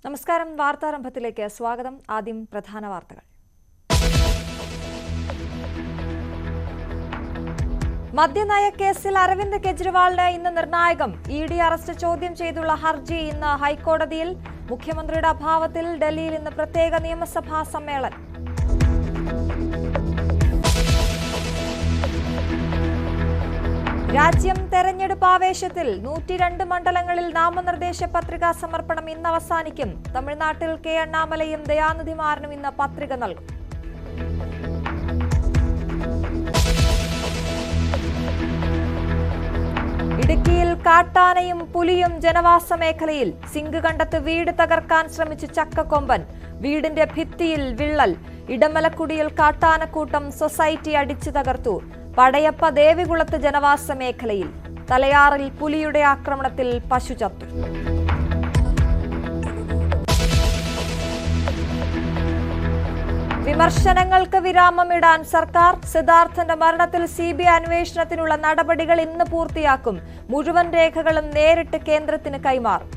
നമസ്കാരം. വാർത്താരംഭത്തിലേക്ക് സ്വാഗതം. ആദ്യം പ്രധാന വാർത്തകൾ. മദ്യനയ കേസിൽ അരവിന്ദ് കെജ്രിവാളിന് ഇന്ന് നിർണായകം. ED അറസ്റ്റ് ചോദ്യം ചെയ്തുള്ള ഹർജി ഇന്ന് ഹൈക്കോടതിയിൽ. മുഖ്യമന്ത്രിയുടെ അഭാവത്തിൽ ഡൽഹിയിൽ ഇന്ന് പ്രത്യേക നിയമസഭാ സമ്മേളനം. രാജ്യം തെരഞ്ഞെടുപ്പ് ആവേശത്തിൽ. 102 മണ്ഡലങ്ങളിൽ നാമനിർദ്ദേശ പത്രികാ സമർപ്പണം ഇന്ന് അവസാനിക്കും. തമിഴ്നാട്ടിൽ കെ അണ്ണാമലയും ദയാനിധിമാരനും ഇന്ന് പത്രിക നൽകും. ഇടുക്കിയിൽ കാട്ടാനയും പുലിയും ജനവാസ മേഖലയിൽ. സിങ്ക് കണ്ടത്ത് വീട് തകർക്കാൻ ശ്രമിച്ച ചക്കക്കൊമ്പൻ. വീടിന്റെ ഭിത്തിയിൽ വിള്ളൽ. ഇടമലക്കുടിയിൽ കാട്ടാനക്കൂട്ടം സൊസൈറ്റി അടിച്ചു തകർത്തു. പടയപ്പ ദേവികുളത്ത് ജനവാസ മേഖലയിൽ. തലയാറിൽ പുലിയുടെ ആക്രമണത്തിൽ പശു ചത്തു. വിമർശനങ്ങൾക്ക് വിരാമമിടാൻ സർക്കാർ. സിദ്ധാർത്ഥന്റെ മരണത്തിൽ CBI അന്വേഷണത്തിനുള്ള നടപടികൾ ഇന്ന് പൂർത്തിയാക്കും. മുഴുവൻ രേഖകളും നേരിട്ട് കേന്ദ്രത്തിന് കൈമാറും.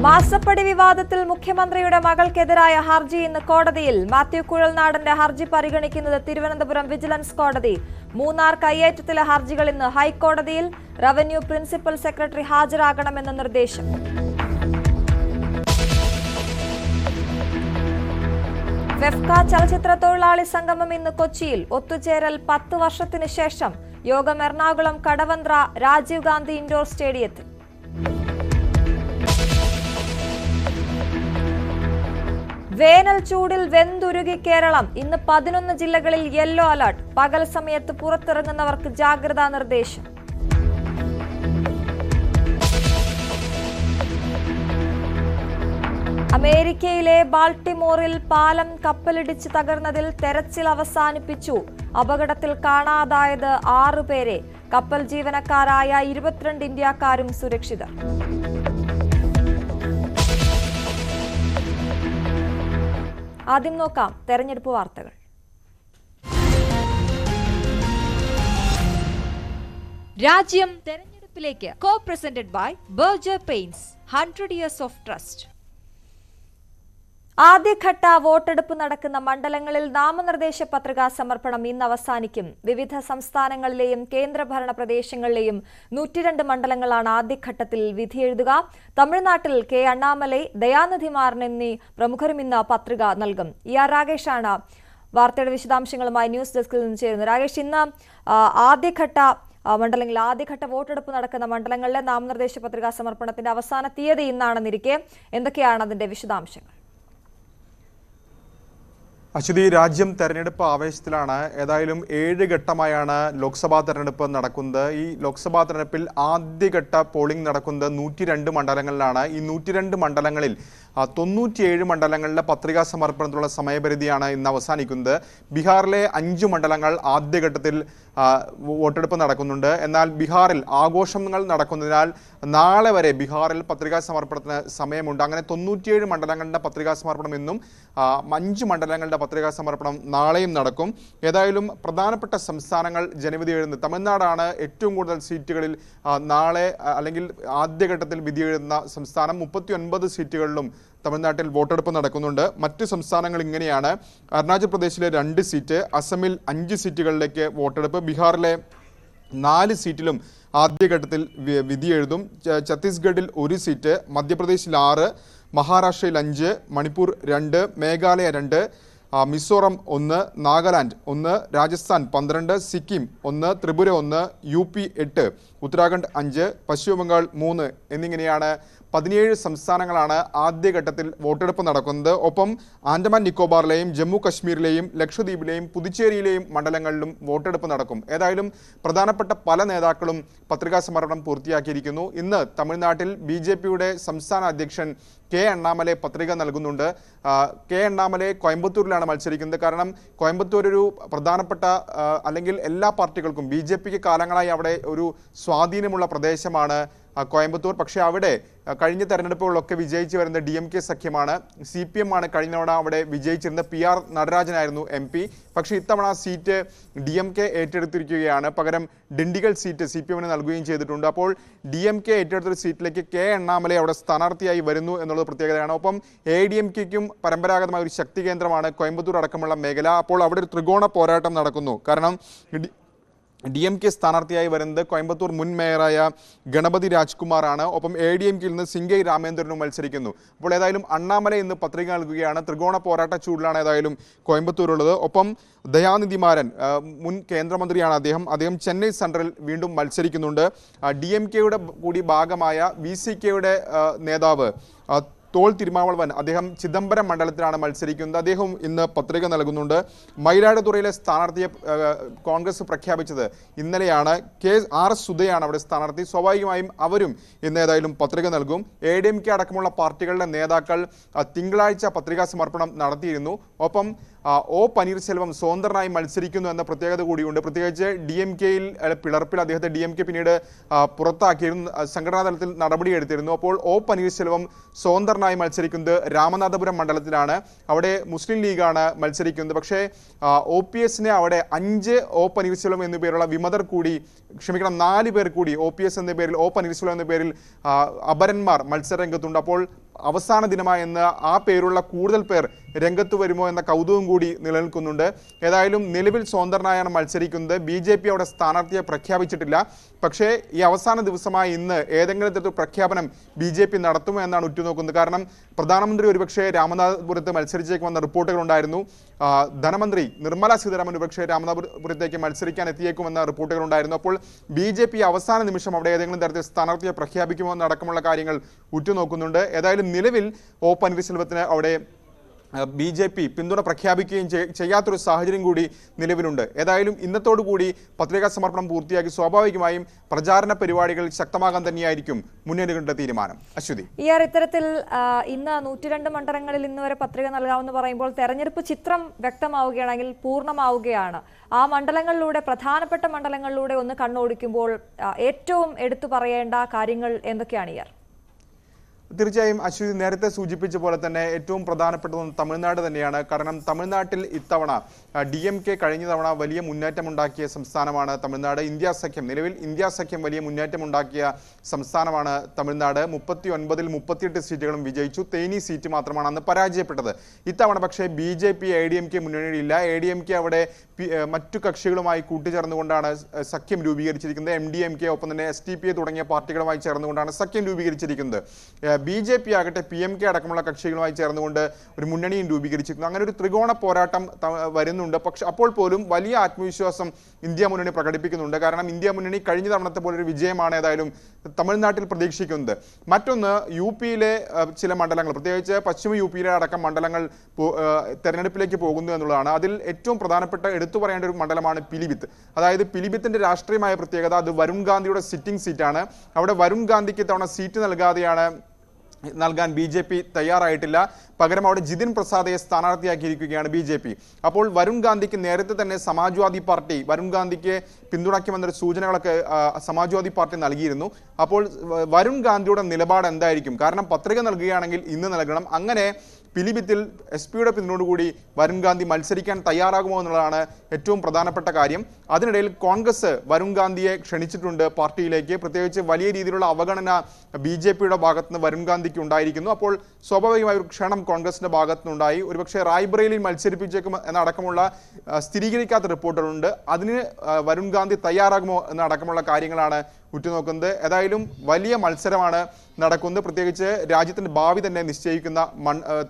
മാസപ്പടി വിവാദത്തിൽ മുഖ്യമന്ത്രിയുടെ മകൾക്കെതിരായ ഹർജി ഇന്ന് കോടതിയിൽ. മാത്യു കുഴൽനാടന്റെ ഹർജി പരിഗണിക്കുന്നത് തിരുവനന്തപുരം വിജിലൻസ് കോടതി. മൂന്നാർ കയ്യേറ്റത്തിലെ ഹർജികൾ ഇന്ന് ഹൈക്കോടതിയിൽ. റവന്യൂ പ്രിൻസിപ്പൽ സെക്രട്ടറി ഹാജരാകണമെന്ന നിർദ്ദേശം. ഫെഫ്ക ചലച്ചിത്ര തൊഴിലാളി സംഗമം ഇന്ന് കൊച്ചിയിൽ. ഒത്തുചേരൽ 10 വർഷത്തിന് ശേഷം. യോഗം എറണാകുളം കടവന്ത്ര രാജീവ് ഗാന്ധി ഇൻഡോർ സ്റ്റേഡിയത്തിൽ. വേനൽ ചൂടിൽ വെന്തുരുകി കേരളം. ഇന്ന് 11 ജില്ലകളിൽ യെല്ലോ അലർട്ട്. പകൽ സമയത്ത് പുറത്തിറങ്ങുന്നവർക്ക് ജാഗ്രതാ നിർദ്ദേശം. അമേരിക്കയിലെ ബാൾട്ടിമോറിൽ പാലം കപ്പലിടിച്ച് തകർന്നതിൽ തെരച്ചിൽ അവസാനിപ്പിച്ചു. അപകടത്തിൽ കാണാതായത് 6 പേരെ. കപ്പൽ ജീവനക്കാരായ 22 ഇന്ത്യക്കാരും സുരക്ഷിതർ. ആദ്യം നോക്കാം തെരഞ്ഞെടുപ്പ് വാർത്തകൾ. രാജ്യം തെരഞ്ഞെടുപ്പിലേക്ക്. Co presented by Berger Paints. 100 years of trust. ആദ്യഘട്ട വോട്ടെടുപ്പ് നടക്കുന്ന മണ്ഡലങ്ങളിൽ നാമനിർദ്ദേശ പത്രികാ സമർപ്പണം ഇന്ന് അവസാനിക്കും. വിവിധ സംസ്ഥാനങ്ങളിലെയും കേന്ദ്രഭരണ പ്രദേശങ്ങളിലെയും 102 മണ്ഡലങ്ങളാണ് ആദ്യഘട്ടത്തിൽ വിധിയെഴുതുക. തമിഴ്നാട്ടിൽ കെ അണ്ണാമലൈ, ദയാനിധിമാരൻ എന്നീ പ്രമുഖരും ഇന്ന് പത്രിക നൽകും. ER രാകേഷാണ് വാർത്തയുടെ വിശദാംശങ്ങളുമായി ന്യൂസ് ഡെസ്കിൽ നിന്ന് ചേരുന്നത്. രാകേഷ്, ഇന്ന് ആദ്യഘട്ട വോട്ടെടുപ്പ് നടക്കുന്ന മണ്ഡലങ്ങളിലെ നാമനിർദ്ദേശ പത്രികാ സമർപ്പണത്തിന്റെ അവസാന തീയതി ഇന്നാണെന്നിരിക്കെ എന്തൊക്കെയാണ് അതിന്റെ വിശദാംശങ്ങൾ? അശ്വതി, രാജ്യം തെരഞ്ഞെടുപ്പ് ആവേശത്തിലാണ്. ഏതായാലും 7 ഘട്ടമായാണ് ലോക്സഭാ തെരഞ്ഞെടുപ്പ് നടക്കുന്നത്. ഈ ലോക്സഭാ തെരഞ്ഞെടുപ്പിൽ ആദ്യഘട്ട പോളിംഗ് നടക്കുന്നത് 102 മണ്ഡലങ്ങളിലാണ്. ഈ 102 മണ്ഡലങ്ങളിൽ 97 മണ്ഡലങ്ങളിലെ പത്രികാ സമർപ്പണത്തിലുള്ള സമയപരിധിയാണ് ഇന്ന് അവസാനിക്കുന്നത്. ബീഹാറിലെ 5 മണ്ഡലങ്ങൾ ആദ്യഘട്ടത്തിൽ വോട്ടെടുപ്പ് നടക്കുന്നുണ്ട്. എന്നാൽ ബീഹാറിൽ ആഘോഷങ്ങൾ നടക്കുന്നതിനാൽ നാളെ വരെ ബീഹാറിൽ പത്രികാ സമർപ്പണത്തിന് സമയമുണ്ട്. അങ്ങനെ 97 മണ്ഡലങ്ങളുടെ പത്രികാ സമർപ്പണം ഇന്നും 5 മണ്ഡലങ്ങളുടെ പത്രികാ സമർപ്പണം നാളെയും നടക്കും. ഏതായാലും പ്രധാനപ്പെട്ട സംസ്ഥാനങ്ങൾ ജനവിധി എഴുതുന്നത് തമിഴ്നാടാണ്. ഏറ്റവും കൂടുതൽ സീറ്റുകളിൽ നാളെ അല്ലെങ്കിൽ ആദ്യഘട്ടത്തിൽ വിധി എഴുതുന്ന സംസ്ഥാനം. 39 സീറ്റുകളിലും തമിഴ്നാട്ടിൽ വോട്ടെടുപ്പ് നടക്കുന്നുണ്ട്. മറ്റ് സംസ്ഥാനങ്ങൾ ഇങ്ങനെയാണ്: അരുണാചൽ പ്രദേശിലെ 2 സീറ്റ്, അസമിൽ 5 സീറ്റുകളിലേക്ക് വോട്ടെടുപ്പ്, ബീഹാറിലെ 4 സീറ്റിലും ആദ്യഘട്ടത്തിൽ വിധി എഴുതും, ഛത്തീസ്ഗഡിൽ 1 സീറ്റ്, മധ്യപ്രദേശിൽ 6, മഹാരാഷ്ട്രയിൽ 5, മണിപ്പൂർ 2, മേഘാലയ 2, മിസോറം 1, നാഗാലാൻഡ് 1, രാജസ്ഥാൻ 12, സിക്കിം 1, ത്രിപുര 1, UP 8, ഉത്തരാഖണ്ഡ് 5, പശ്ചിമ ബംഗാൾ 3 എന്നിങ്ങനെയാണ് 17 സംസ്ഥാനങ്ങളാണ് ആദ്യഘട്ടത്തിൽ വോട്ടെടുപ്പ് നടക്കുന്നത്. ഒപ്പം ആൻഡമാൻ നിക്കോബാറിലെയും ജമ്മു കശ്മീരിലെയും ലക്ഷദ്വീപിലെയും പുതുച്ചേരിയിലെയും മണ്ഡലങ്ങളിലും വോട്ടെടുപ്പ് നടക്കും. ഏതായാലും പ്രധാനപ്പെട്ട പല നേതാക്കളും പത്രികാ സമർപ്പണം പൂർത്തിയാക്കിയിരിക്കുന്നു. ഇന്ന് തമിഴ്നാട്ടിൽ BJPയുടെ സംസ്ഥാന അധ്യക്ഷൻ കെ അണ്ണാമലൈ പത്രിക നൽകുന്നുണ്ട്. കെ അണ്ണാമലൈ കോയമ്പത്തൂരിലാണ് മത്സരിക്കുന്നത്. കാരണം കോയമ്പത്തൂർ ഒരു പ്രധാനപ്പെട്ട അല്ലെങ്കിൽ എല്ലാ പാർട്ടികൾക്കും BJPക്ക് കാലങ്ങളായി അവിടെ ഒരു സ്വാധീനമുള്ള പ്രദേശമാണ് കോയമ്പത്തൂർ. പക്ഷേ അവിടെ കഴിഞ്ഞ തെരഞ്ഞെടുപ്പുകളിലൊക്കെ വിജയിച്ചു വരുന്ന DMK സഖ്യമാണ്. CPM ആണ് കഴിഞ്ഞ തവണ അവിടെ വിജയിച്ചിരുന്ന PR നടരാജനായിരുന്നു MP. പക്ഷേ ഇത്തവണ സീറ്റ് DMK ഏറ്റെടുത്തിരിക്കുകയാണ്. പകരം ഡിണ്ടിഗൽ സീറ്റ് CPM-ന് നൽകുകയും ചെയ്തിട്ടുണ്ട്. അപ്പോൾ DMK ഏറ്റെടുത്തൊരു സീറ്റിലേക്ക് K അണ്ണാമലൈ അവിടെ സ്ഥാനാർത്ഥിയായി വരുന്നു എന്നുള്ളത് പ്രത്യേകതയാണ്. ഒപ്പം ADMK-ക്കും പരമ്പരാഗതമായ ഒരു ശക്തി കേന്ദ്രമാണ് കോയമ്പത്തൂർ അടക്കമുള്ള മേഖല. അപ്പോൾ അവിടെ ഒരു ത്രികോണ പോരാട്ടം നടക്കുന്നു. കാരണം DMK സ്ഥാനാർത്ഥിയായി വരുന്നത് കോയമ്പത്തൂർ മുൻ മേയറായ ഗണപതി രാജ്കുമാറാണ്. ഒപ്പം ADMK-യിൽ നിന്ന് സിംഗൈ രാമേന്ദ്രനും മത്സരിക്കുന്നു. അപ്പോൾ ഏതായാലും അണ്ണാമല ഇന്ന് പത്രിക നൽകുകയാണ്. ത്രികോണ പോരാട്ട ചൂടിലാണ് ഏതായാലും കോയമ്പത്തൂരുള്ളത്. ഒപ്പം ദയാനിധിമാരൻ മുൻ കേന്ദ്രമന്ത്രിയാണ് അദ്ദേഹം ചെന്നൈ സെൻട്രൽ വീണ്ടും മത്സരിക്കുന്നുണ്ട്. DMK-യുടെ കൂടി ഭാഗമായ VCK-യുടെ നേതാവ് തോൾ തിരുമാവളവൻ അദ്ദേഹം ചിദംബരം മണ്ഡലത്തിലാണ് മത്സരിക്കുന്നത്. അദ്ദേഹം ഇന്ന് പത്രിക നൽകുന്നുണ്ട്. മയിലാടുതുറയിലെ സ്ഥാനാർത്ഥിയെ കോൺഗ്രസ് പ്രഖ്യാപിച്ചത് ഇന്നലെയാണ്. RS സുധയാണ് അവിടെ സ്ഥാനാർത്ഥി. സ്വാഭാവികമായും അവരും ഇന്ന് ഏതായാലും പത്രിക നൽകും. ADMK അടക്കമുള്ള പാർട്ടികളുടെ നേതാക്കൾ തിങ്കളാഴ്ച പത്രികാ സമർപ്പണം നടത്തിയിരുന്നു. ഒപ്പം O പനീർശെൽവം സ്വതന്ത്രനായി മത്സരിക്കുന്നു എന്ന പ്രത്യേകത കൂടിയുണ്ട്. പ്രത്യേകിച്ച് DMK-യിൽ പിളർപ്പിൽ അദ്ദേഹത്തെ DMK പിന്നീട് പുറത്താക്കിയിരുന്നു, സംഘടനാ തലത്തിൽ നടപടിയെടുത്തിരുന്നു. അപ്പോൾ O പനീർശെൽവം സ്വതന്ത്രനായി മത്സരിക്കുന്നത് രാമനാഥപുരം മണ്ഡലത്തിലാണ്. അവിടെ മുസ്ലിം ലീഗാണ് മത്സരിക്കുന്നത്. പക്ഷേ OPS-നെ അവിടെ 5 O പനീർശെൽവം എന്നു പേരുള്ള വിമതർ കൂടി 4 പേർ കൂടി OPS എന്ന പേരിൽ O പനീർശെൽവം എന്ന പേരിൽ അപരന്മാർ മത്സരരംഗത്തുണ്ട്. അപ്പോൾ അവസാന ദിനമായി എന്ന് ആ പേരുള്ള കൂടുതൽ പേർ രംഗത്ത് വരുമോ എന്ന കൗതുകം കൂടി നിലനിൽക്കുന്നുണ്ട്. ഏതായാലും നിലവിൽ സ്വതന്ത്രനായാണ് മത്സരിക്കുന്നത്. BJP അവിടെ സ്ഥാനാർത്ഥിയെ പ്രഖ്യാപിച്ചിട്ടില്ല. പക്ഷേ ഈ അവസാന ദിവസമായി ഇന്ന് ഏതെങ്കിലും തരത്തിൽ പ്രഖ്യാപനം BJP നടത്തുമോ എന്നാണ് ഉറ്റുനോക്കുന്നത്. കാരണം പ്രധാനമന്ത്രി ഒരുപക്ഷെ രാമനാഥപുരത്ത് മത്സരിച്ചേക്കുമെന്ന റിപ്പോർട്ടുകൾ ഉണ്ടായിരുന്നു. ധനമന്ത്രി നിർമ്മല സീതാരാമൻ ഒരുപക്ഷെ രാമനാഥപുരത്തേക്ക് മത്സരിക്കാൻ എത്തിയേക്കുമെന്ന റിപ്പോർട്ടുകൾ ഉണ്ടായിരുന്നു. അപ്പോൾ BJP അവസാന നിമിഷം അവിടെ ഏതെങ്കിലും തരത്തിൽ സ്ഥാനാർത്ഥിയെ പ്രഖ്യാപിക്കുമോ എന്നടക്കമുള്ള കാര്യങ്ങൾ ഉറ്റുനോക്കുന്നുണ്ട്. ഏതായാലും നിലവിൽ O പനീർശെൽവത്തിന് അവിടെ BJP പിന്തുണ പ്രഖ്യാപിക്കുകയും ചെയ്യാത്തൊരു സാഹചര്യം കൂടി നിലവിലുണ്ട്. ഏതായാലും ഇന്നത്തോടുകൂടി പത്രികാ സമർപ്പണം പൂർത്തിയാക്കി സ്വാഭാവികമായും പ്രചാരണ പരിപാടികൾ ശക്തമാകാൻ തന്നെയായിരിക്കും മുന്നണികളുടെ തീരുമാനം. അശ്വതി, ഇത്തരത്തിൽ ഇന്ന് 102 മണ്ഡലങ്ങളിൽ ഇന്ന് വരെ പത്രിക നൽകാമെന്ന് പറയുമ്പോൾ തെരഞ്ഞെടുപ്പ് ചിത്രം വ്യക്തമാവുകയാണെങ്കിൽ പൂർണ്ണമാവുകയാണ്. ആ മണ്ഡലങ്ങളിലൂടെ പ്രധാനപ്പെട്ട മണ്ഡലങ്ങളിലൂടെ ഒന്ന് കണ്ണോടിക്കുമ്പോൾ ഏറ്റവും എടുത്തു പറയേണ്ട കാര്യങ്ങൾ എന്തൊക്കെയാണ്? തീർച്ചയായും അശ്വതി നേരത്തെ സൂചിപ്പിച്ച പോലെ തന്നെ ഏറ്റവും പ്രധാനപ്പെട്ടത് തമിഴ്നാട് തന്നെയാണ്. കാരണം തമിഴ്നാട്ടിൽ ഇത്തവണ DMK കഴിഞ്ഞ തവണ വലിയ മുന്നേറ്റമുണ്ടാക്കിയ സംസ്ഥാനമാണ് തമിഴ്നാട്. നിലവിൽ ഇന്ത്യ സഖ്യം വലിയ മുന്നേറ്റമുണ്ടാക്കിയ സംസ്ഥാനമാണ് തമിഴ്നാട്. 39-ൽ 38 സീറ്റുകളും വിജയിച്ചു. തേനി സീറ്റ് മാത്രമാണ് അന്ന് പരാജയപ്പെട്ടത്. ഇത്തവണ പക്ഷേ BJP ADMK മുന്നണിയിലില്ല. ADMK അവിടെ മറ്റു കക്ഷികളുമായി കൂട്ടിച്ചേർന്നുകൊണ്ടാണ് സഖ്യം രൂപീകരിച്ചിരിക്കുന്നത്. MDMK ഒപ്പം തന്നെ STPA തുടങ്ങിയ പാർട്ടികളുമായി ചേർന്നുകൊണ്ടാണ് സഖ്യം രൂപീകരിച്ചിരിക്കുന്നത്. BJP ആകട്ടെ PMK അടക്കമുള്ള കക്ഷികളുമായി ചേർന്നുകൊണ്ട് ഒരു മുന്നണിയും രൂപീകരിച്ചിരിക്കുന്നു. അങ്ങനെ ഒരു ത്രികോണ പോരാട്ടം വരുന്നുണ്ട്. പക്ഷെ അപ്പോൾ പോലും വലിയ ആത്മവിശ്വാസം ഇന്ത്യ മുന്നണി പ്രകടിപ്പിക്കുന്നുണ്ട്. കാരണം ഇന്ത്യ മുന്നണി കഴിഞ്ഞ തവണത്തെ പോലൊരു വിജയമാണ് ഏതായാലും തമിഴ്നാട്ടിൽ പ്രതീക്ഷിക്കുന്നത്. മറ്റൊന്ന് UP-യിലെ ചില മണ്ഡലങ്ങൾ, പ്രത്യേകിച്ച് പശ്ചിമ UP-യിലെ അടക്കം മണ്ഡലങ്ങൾ തെരഞ്ഞെടുപ്പിലേക്ക് പോകുന്നു എന്നുള്ളതാണ്. അതിൽ ഏറ്റവും പ്രധാനപ്പെട്ട എടുത്തു പറയേണ്ട ഒരു മണ്ഡലമാണ് പിലിഭിത്ത്. അതായത് പിലിഭിത്തിന്റെ രാഷ്ട്രീയമായ പ്രത്യേകത അത് വരുൺ ഗാന്ധിയുടെ സിറ്റിംഗ് സീറ്റാണ്. അവിടെ വരുൺ ഗാന്ധിക്ക് തവണ സീറ്റ് നൽകാൻ BJP തയ്യാറായിട്ടില്ല. പകരം അവിടെ ജിതിൻ പ്രസാദയെ സ്ഥാനാർത്ഥിയാക്കിയിരിക്കുകയാണ് BJP. അപ്പോൾ വരുൺ ഗാന്ധിക്ക് നേരത്തെ തന്നെ സമാജ്വാദി പാർട്ടി വരുൺ ഗാന്ധിക്ക് പിന്തുണയ്ക്കുമെന്നൊരു സൂചനകളൊക്കെ സമാജ്വാദി പാർട്ടി നൽകിയിരുന്നു. അപ്പോൾ വരുൺ ഗാന്ധിയുടെ നിലപാട് എന്തായിരിക്കും? കാരണം പത്രിക നൽകുകയാണെങ്കിൽ ഇന്ന് നൽകണം. അങ്ങനെ പിലിഭിത്തിൽ SP-യുടെ പിന്തുണയോടുകൂടി വരുൺ ഗാന്ധി മത്സരിക്കാൻ തയ്യാറാകുമോ എന്നുള്ളതാണ് ഏറ്റവും പ്രധാനപ്പെട്ട കാര്യം. അതിനിടയിൽ കോൺഗ്രസ് വരുൺ ഗാന്ധിയെ ക്ഷണിച്ചിട്ടുണ്ട് പാർട്ടിയിലേക്ക്. പ്രത്യേകിച്ച് വലിയ രീതിയിലുള്ള അവഗണന BJP-യുടെ ഭാഗത്തുനിന്ന് വരുൺ ഗാന്ധിക്ക് ഉണ്ടായിരിക്കുന്നു. അപ്പോൾ സ്വാഭാവികമായ ഒരു ക്ഷണം കോൺഗ്രസിന്റെ ഭാഗത്തുനിന്നുണ്ടായി. ഒരുപക്ഷെ റായ്ബറേലിയിൽ മത്സരിപ്പിച്ചേക്കും എന്നടക്കമുള്ള സ്ഥിരീകരിക്കാത്ത റിപ്പോർട്ടുകളുണ്ട്. അതിന് വരുൺ ഗാന്ധി തയ്യാറാകുമോ എന്നടക്കമുള്ള കാര്യങ്ങളാണ് ഉറ്റുനോക്കുന്നത്. ഏതായാലും വലിയ മത്സരമാണ് നടക്കുന്നത്. പ്രത്യേകിച്ച് രാജ്യത്തിന്റെ ഭാവി തന്നെ നിശ്ചയിക്കുന്ന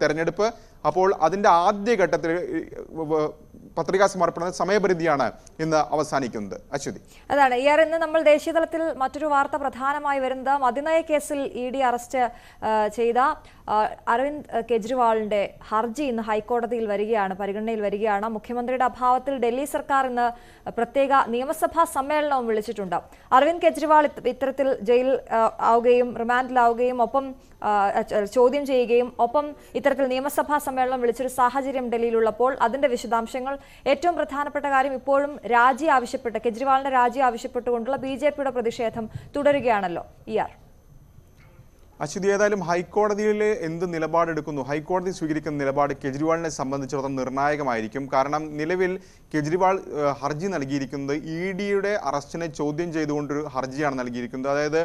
തെരഞ്ഞെടുപ്പ്. അപ്പോൾ അതിന്റെ ആദ്യഘട്ടത്തിൽ പത്രികാ സമർപ്പണ സമയപരിധിയാണ് ഇന്ന് അവസാനിക്കുന്നത്. അശ്വതി, അതാണ് ഇന്ന് നമ്മൾ ദേശീയ തലത്തിൽ മറ്റൊരു വാർത്ത പ്രധാനമായി വരുന്നത് മദ്യനയ കേസിൽ ED അറസ്റ്റ് ചെയ്ത അരവിന്ദ് കെജ്രിവാളിന്റെ ഹർജി ഇന്ന് ഹൈക്കോടതിയിൽ പരിഗണനയിൽ വരികയാണ്. മുഖ്യമന്ത്രിയുടെ അഭാവത്തിൽ ഡൽഹി സർക്കാർ ഇന്ന് പ്രത്യേക നിയമസഭാ സമ്മേളനവും വിളിച്ചിട്ടുണ്ട്. അരവിന്ദ് കെജ്രിവാൾ ഇത്തരത്തിൽ ജയിൽ ആവുകയും റിമാൻഡിലാവുകയും ഒപ്പം ചോദ്യം ചെയ്യുകയും ഒപ്പം ഇത്തരത്തിൽ നിയമസഭാ സമ്മേളനം വിളിച്ചൊരു സാഹചര്യം ഡൽഹിയിലുള്ളപ്പോൾ അതിന്റെ വിശദാംശങ്ങൾ, ഏറ്റവും പ്രധാനപ്പെട്ട കാര്യം ഇപ്പോഴും കെജ്രിവാളിന്റെ രാജി ആവശ്യപ്പെട്ടുകൊണ്ടുള്ള BJP-യുടെ പ്രതിഷേധം തുടരുകയാണല്ലോ. അശ്വതി, ഏതായാലും ഹൈക്കോടതിയിൽ എന്ത് നിലപാടെടുക്കുന്നു, ഹൈക്കോടതി സ്വീകരിക്കുന്ന നിലപാട് കെജ്രിവാളിനെ സംബന്ധിച്ചിടത്തോളം നിർണായകമായിരിക്കും. കാരണം നിലവിൽ കെജ്രിവാൾ ഹർജി നൽകിയിരിക്കുന്നത് EDയുടെ അറസ്റ്റിനെ ചോദ്യം ചെയ്തുകൊണ്ടൊരു ഹർജിയാണ് നൽകിയിരിക്കുന്നത്. അതായത്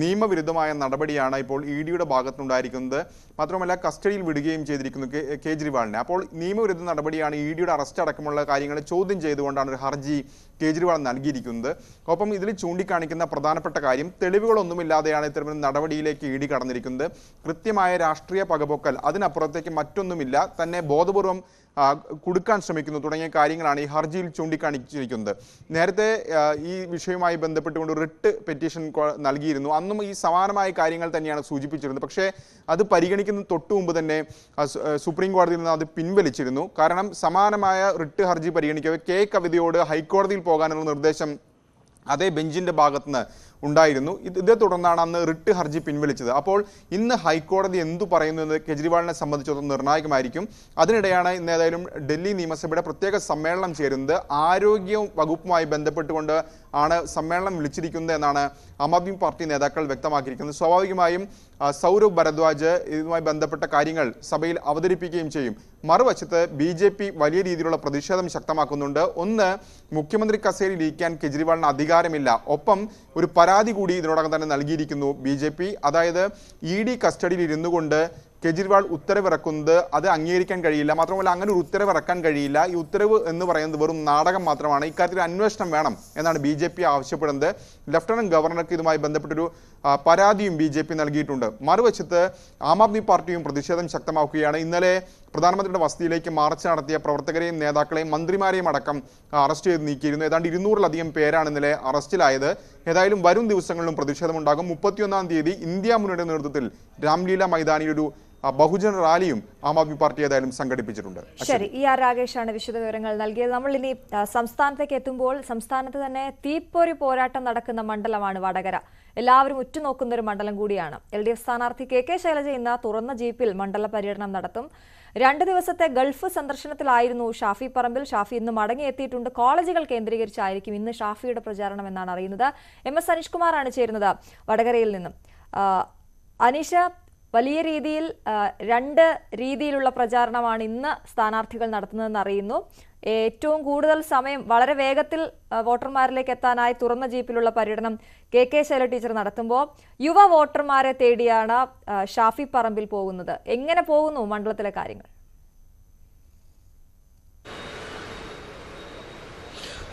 നിയമവിരുദ്ധമായ നടപടിയാണ് ഇപ്പോൾ EDയുടെ ഭാഗത്തുനിന്നുണ്ടായിരിക്കുന്നത്. മാത്രമല്ല കസ്റ്റഡിയിൽ വിടുകയും ചെയ്തിരിക്കുന്നു കേജ്രിവാളിനെ. അപ്പോൾ നിയമവിരുദ്ധ നടപടിയാണ്, EDയുടെ അറസ്റ്റ് അടക്കമുള്ള കാര്യങ്ങളെ ചോദ്യം ചെയ്തുകൊണ്ടാണ് ഒരു ഹർജി കേജ്രിവാൾ നൽകിയിരിക്കുന്നത്. ഒപ്പം ഇതിൽ ചൂണ്ടിക്കാണിക്കുന്ന പ്രധാനപ്പെട്ട കാര്യം, തെളിവുകളൊന്നുമില്ലാതെയാണ് ഇത്തരമൊരു നടപടിയിലേക്ക് ED കടന്നിരിക്കുന്നത്. കൃത്യമായ രാഷ്ട്രീയ പകപോക്കൽ, അതിനപ്പുറത്തേക്ക് മറ്റൊന്നുമില്ല, തന്നെ ബോധപൂർവം കുടുക്കാൻ ശ്രമിക്കുന്നു തുടങ്ങിയ കാര്യങ്ങളാണ് ഈ ഹർജിയിൽ ചൂണ്ടിക്കാണിച്ചിരിക്കുന്നത്. നേരത്തെ ഈ വിഷയവുമായി ബന്ധപ്പെട്ടുകൊണ്ട് റിട്ട് പെറ്റീഷൻ നൽകിയിരുന്നു. അന്നും ഈ സമാനമായ കാര്യങ്ങൾ തന്നെയാണ് സൂചിപ്പിച്ചിരുന്നത്. പക്ഷേ അത് പരിഗണിക്കുന്ന തൊട്ടു മുമ്പ് തന്നെ സുപ്രീം കോടതിയിൽ നിന്ന് അത് പിൻവലിച്ചിരുന്നു. കാരണം സമാനമായ റിട്ട് ഹർജി പരിഗണിക്കവേ കവിതയോട് ഹൈക്കോടതിയിൽ പോകാനുള്ള നിർദ്ദേശം അതേ ബെഞ്ചിന്റെ ഭാഗത്തുനിന്ന് ഉണ്ടായിരുന്നു. ഇതേ തുടർന്നാണ് അന്ന് റിട്ട് ഹർജി പിൻവലിച്ചത്. അപ്പോൾ ഇന്ന് ഹൈക്കോടതി എന്തു പറയുന്നു എന്ന് കെജ്രിവാളിനെ സംബന്ധിച്ചിടത്തോളം നിർണായകമായിരിക്കും. അതിനിടെയാണ് ഇന്ന് ഏതായാലും ഡൽഹി നിയമസഭയുടെ പ്രത്യേക സമ്മേളനം ചേരുന്നത്. ആരോഗ്യ വകുപ്പുമായി ബന്ധപ്പെട്ടുകൊണ്ട് ആണ് സമ്മേളനം വിളിച്ചിരിക്കുന്നത് എന്നാണ് ആം ആദ്മി പാർട്ടി നേതാക്കൾ വ്യക്തമാക്കിയിരിക്കുന്നത്. സ്വാഭാവികമായും സൗരവ് ഭരദ്വാജ് ഇതുമായി ബന്ധപ്പെട്ട കാര്യങ്ങൾ സഭയിൽ അവതരിപ്പിക്കുകയും ചെയ്യും. മറുവശത്ത് BJP വലിയ രീതിയിലുള്ള പ്രതിഷേധം ശക്തമാക്കുന്നുണ്ട്. ഒന്ന്, മുഖ്യമന്ത്രി കസേരയിൽ ഇരിക്കാൻ കെജ്രിവാളിന് അധികാരമില്ല. ഒപ്പം ഒരു പരാതി കൂടി ഇതിനോടകം തന്നെ നൽകിയിരിക്കുന്നു BJP. അതായത് ED കസ്റ്റഡിയിൽ ഇരുന്നു കൊണ്ട് കെജ്രിവാൾ ഉത്തരവിറക്കുന്നത് അത് അംഗീകരിക്കാൻ കഴിയില്ല. മാത്രമല്ല അങ്ങനെ ഒരു ഉത്തരവ് ഇറക്കാൻ കഴിയില്ല. ഈ ഉത്തരവ് എന്ന് പറയുന്നത് വെറും നാടകം മാത്രമാണ്. ഇക്കാര്യത്തിൽ അന്വേഷണം വേണം എന്നാണ് BJP ആവശ്യപ്പെടുന്നത്. ലഫ്റ്റനന്റ് ഗവർണർക്ക് ഇതുമായി ബന്ധപ്പെട്ടൊരു പരാതിയും BJP നൽകിയിട്ടുണ്ട്. മറുവശത്ത് ആം ആദ്മി പാർട്ടിയും പ്രതിഷേധം ശക്തമാക്കുകയാണ്. ഇന്നലെ പ്രധാനമന്ത്രിയുടെ വസതിയിലേക്ക് മാർച്ച് നടത്തിയ പ്രവർത്തകരെയും നേതാക്കളെയും മന്ത്രിമാരെയും അടക്കം അറസ്റ്റ് ചെയ്ത് നീക്കിയിരുന്നു. ഏതാണ്ട് 200-ലധികം പേരാണ് ഇന്നലെ അറസ്റ്റിലായത്. ഏതായാലും വരും ദിവസങ്ങളിലും പ്രതിഷേധമുണ്ടാകും. 31-ാം തീയതി ഇന്ത്യ മുന്നണിയുടെ നേതൃത്വത്തിൽ രാംലീല മൈതാനിയിൽ ഒരു ബഹുജന റാലിയും ആം ആദ്മി പാർട്ടി ഏതായാലും സംഘടിപ്പിച്ചിട്ടുണ്ട്. ശരി, ER രാഗേഷാണ് വിശദവിവരങ്ങൾ നൽകിയത്. നമ്മൾ ഇനി സംസ്ഥാനത്തേക്ക് എത്തുമ്പോൾ സംസ്ഥാനത്ത് തന്നെ തീപ്പൊരി പോരാട്ടം നടക്കുന്ന മണ്ഡലമാണ് വടകര. എല്ലാവരും ഉറ്റുനോക്കുന്ന ഒരു മണ്ഡലം കൂടിയാണ്. LDF സ്ഥാനാർത്ഥി KK ശൈലജ ഇന്ന് തുറന്ന ജീപ്പിൽ മണ്ഡല പര്യടനം നടത്തും. 2 ദിവസത്തെ ഗൾഫ് സന്ദർശനത്തിലായിരുന്നു ഷാഫി പറമ്പിൽ. ഷാഫി ഇന്ന് മടങ്ങിയെത്തിയിട്ടുണ്ട്. കോളേജുകൾ കേന്ദ്രീകരിച്ചായിരിക്കും ഇന്ന് ഷാഫിയുടെ പ്രചാരണം എന്നാണ് അറിയുന്നത്. MS അനീഷ് കുമാറാണ് ചേരുന്നത് വടകരയിൽ നിന്നും. അനീഷ, വലിയ രീതിയിൽ 2 രീതിയിലുള്ള പ്രചാരണമാണ് ഇന്ന് സ്ഥാനാർത്ഥികൾ നടത്തുന്നതെന്ന് അറിയുന്നു. ഏറ്റവും കൂടുതൽ സമയം വളരെ വേഗത്തിൽ വോട്ടർമാരിലേക്ക് എത്താനായി തുറന്ന ജീപ്പിലുള്ള പര്യടനം KK ശൈലജ ടീച്ചർ നടത്തുമ്പോൾ യുവ വോട്ടർമാരെ തേടിയാണ് ഷാഫി പറമ്പിൽ പോകുന്നത്. എങ്ങനെ പോകുന്നു മണ്ഡലത്തിലെ കാര്യങ്ങൾ?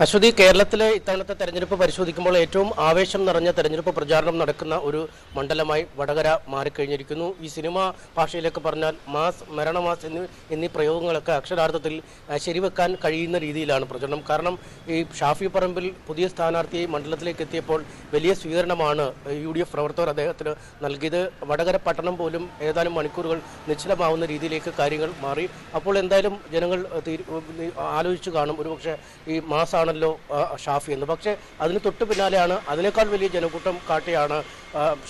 അശ്വതി, കേരളത്തിലെ ഇത്തവണത്തെ തെരഞ്ഞെടുപ്പ് പരിശോധിക്കുമ്പോൾ ഏറ്റവും ആവേശം നിറഞ്ഞ തെരഞ്ഞെടുപ്പ് പ്രചാരണം നടക്കുന്ന ഒരു മണ്ഡലമായി വടകര മാറിക്കഴിഞ്ഞിരിക്കുന്നു. ഈ സിനിമാ ഭാഷയിലേക്ക് പറഞ്ഞാൽ മാസ്, മരണമാസ് എന്നീ പ്രയോഗങ്ങളൊക്കെ അക്ഷരാർത്ഥത്തിൽ ശരിവെക്കാൻ കഴിയുന്ന രീതിയിലാണ് പ്രചരണം. കാരണം ഈ ഷാഫി പറമ്പിൽ പുതിയ സ്ഥാനാർത്ഥിയായി മണ്ഡലത്തിലേക്ക് എത്തിയപ്പോൾ വലിയ സ്വീകരണമാണ് UDF പ്രവർത്തകർ അദ്ദേഹത്തിന് നൽകിയത്. വടകര പട്ടണം പോലും ഏതാനും മണിക്കൂറുകൾ നിശ്ചലമാവുന്ന രീതിയിലേക്ക് കാര്യങ്ങൾ മാറി. അപ്പോൾ എന്തായാലും ജനങ്ങൾ ആലോചിച്ചു കാണും ഒരുപക്ഷെ ഈ മാസ് ണല്ലോ ഷാഫി എന്ന്. പക്ഷേ അതിന് തൊട്ടു പിന്നാലെയാണ്, അതിനേക്കാൾ വലിയ ജനക്കൂട്ടം കാട്ടിയാണ്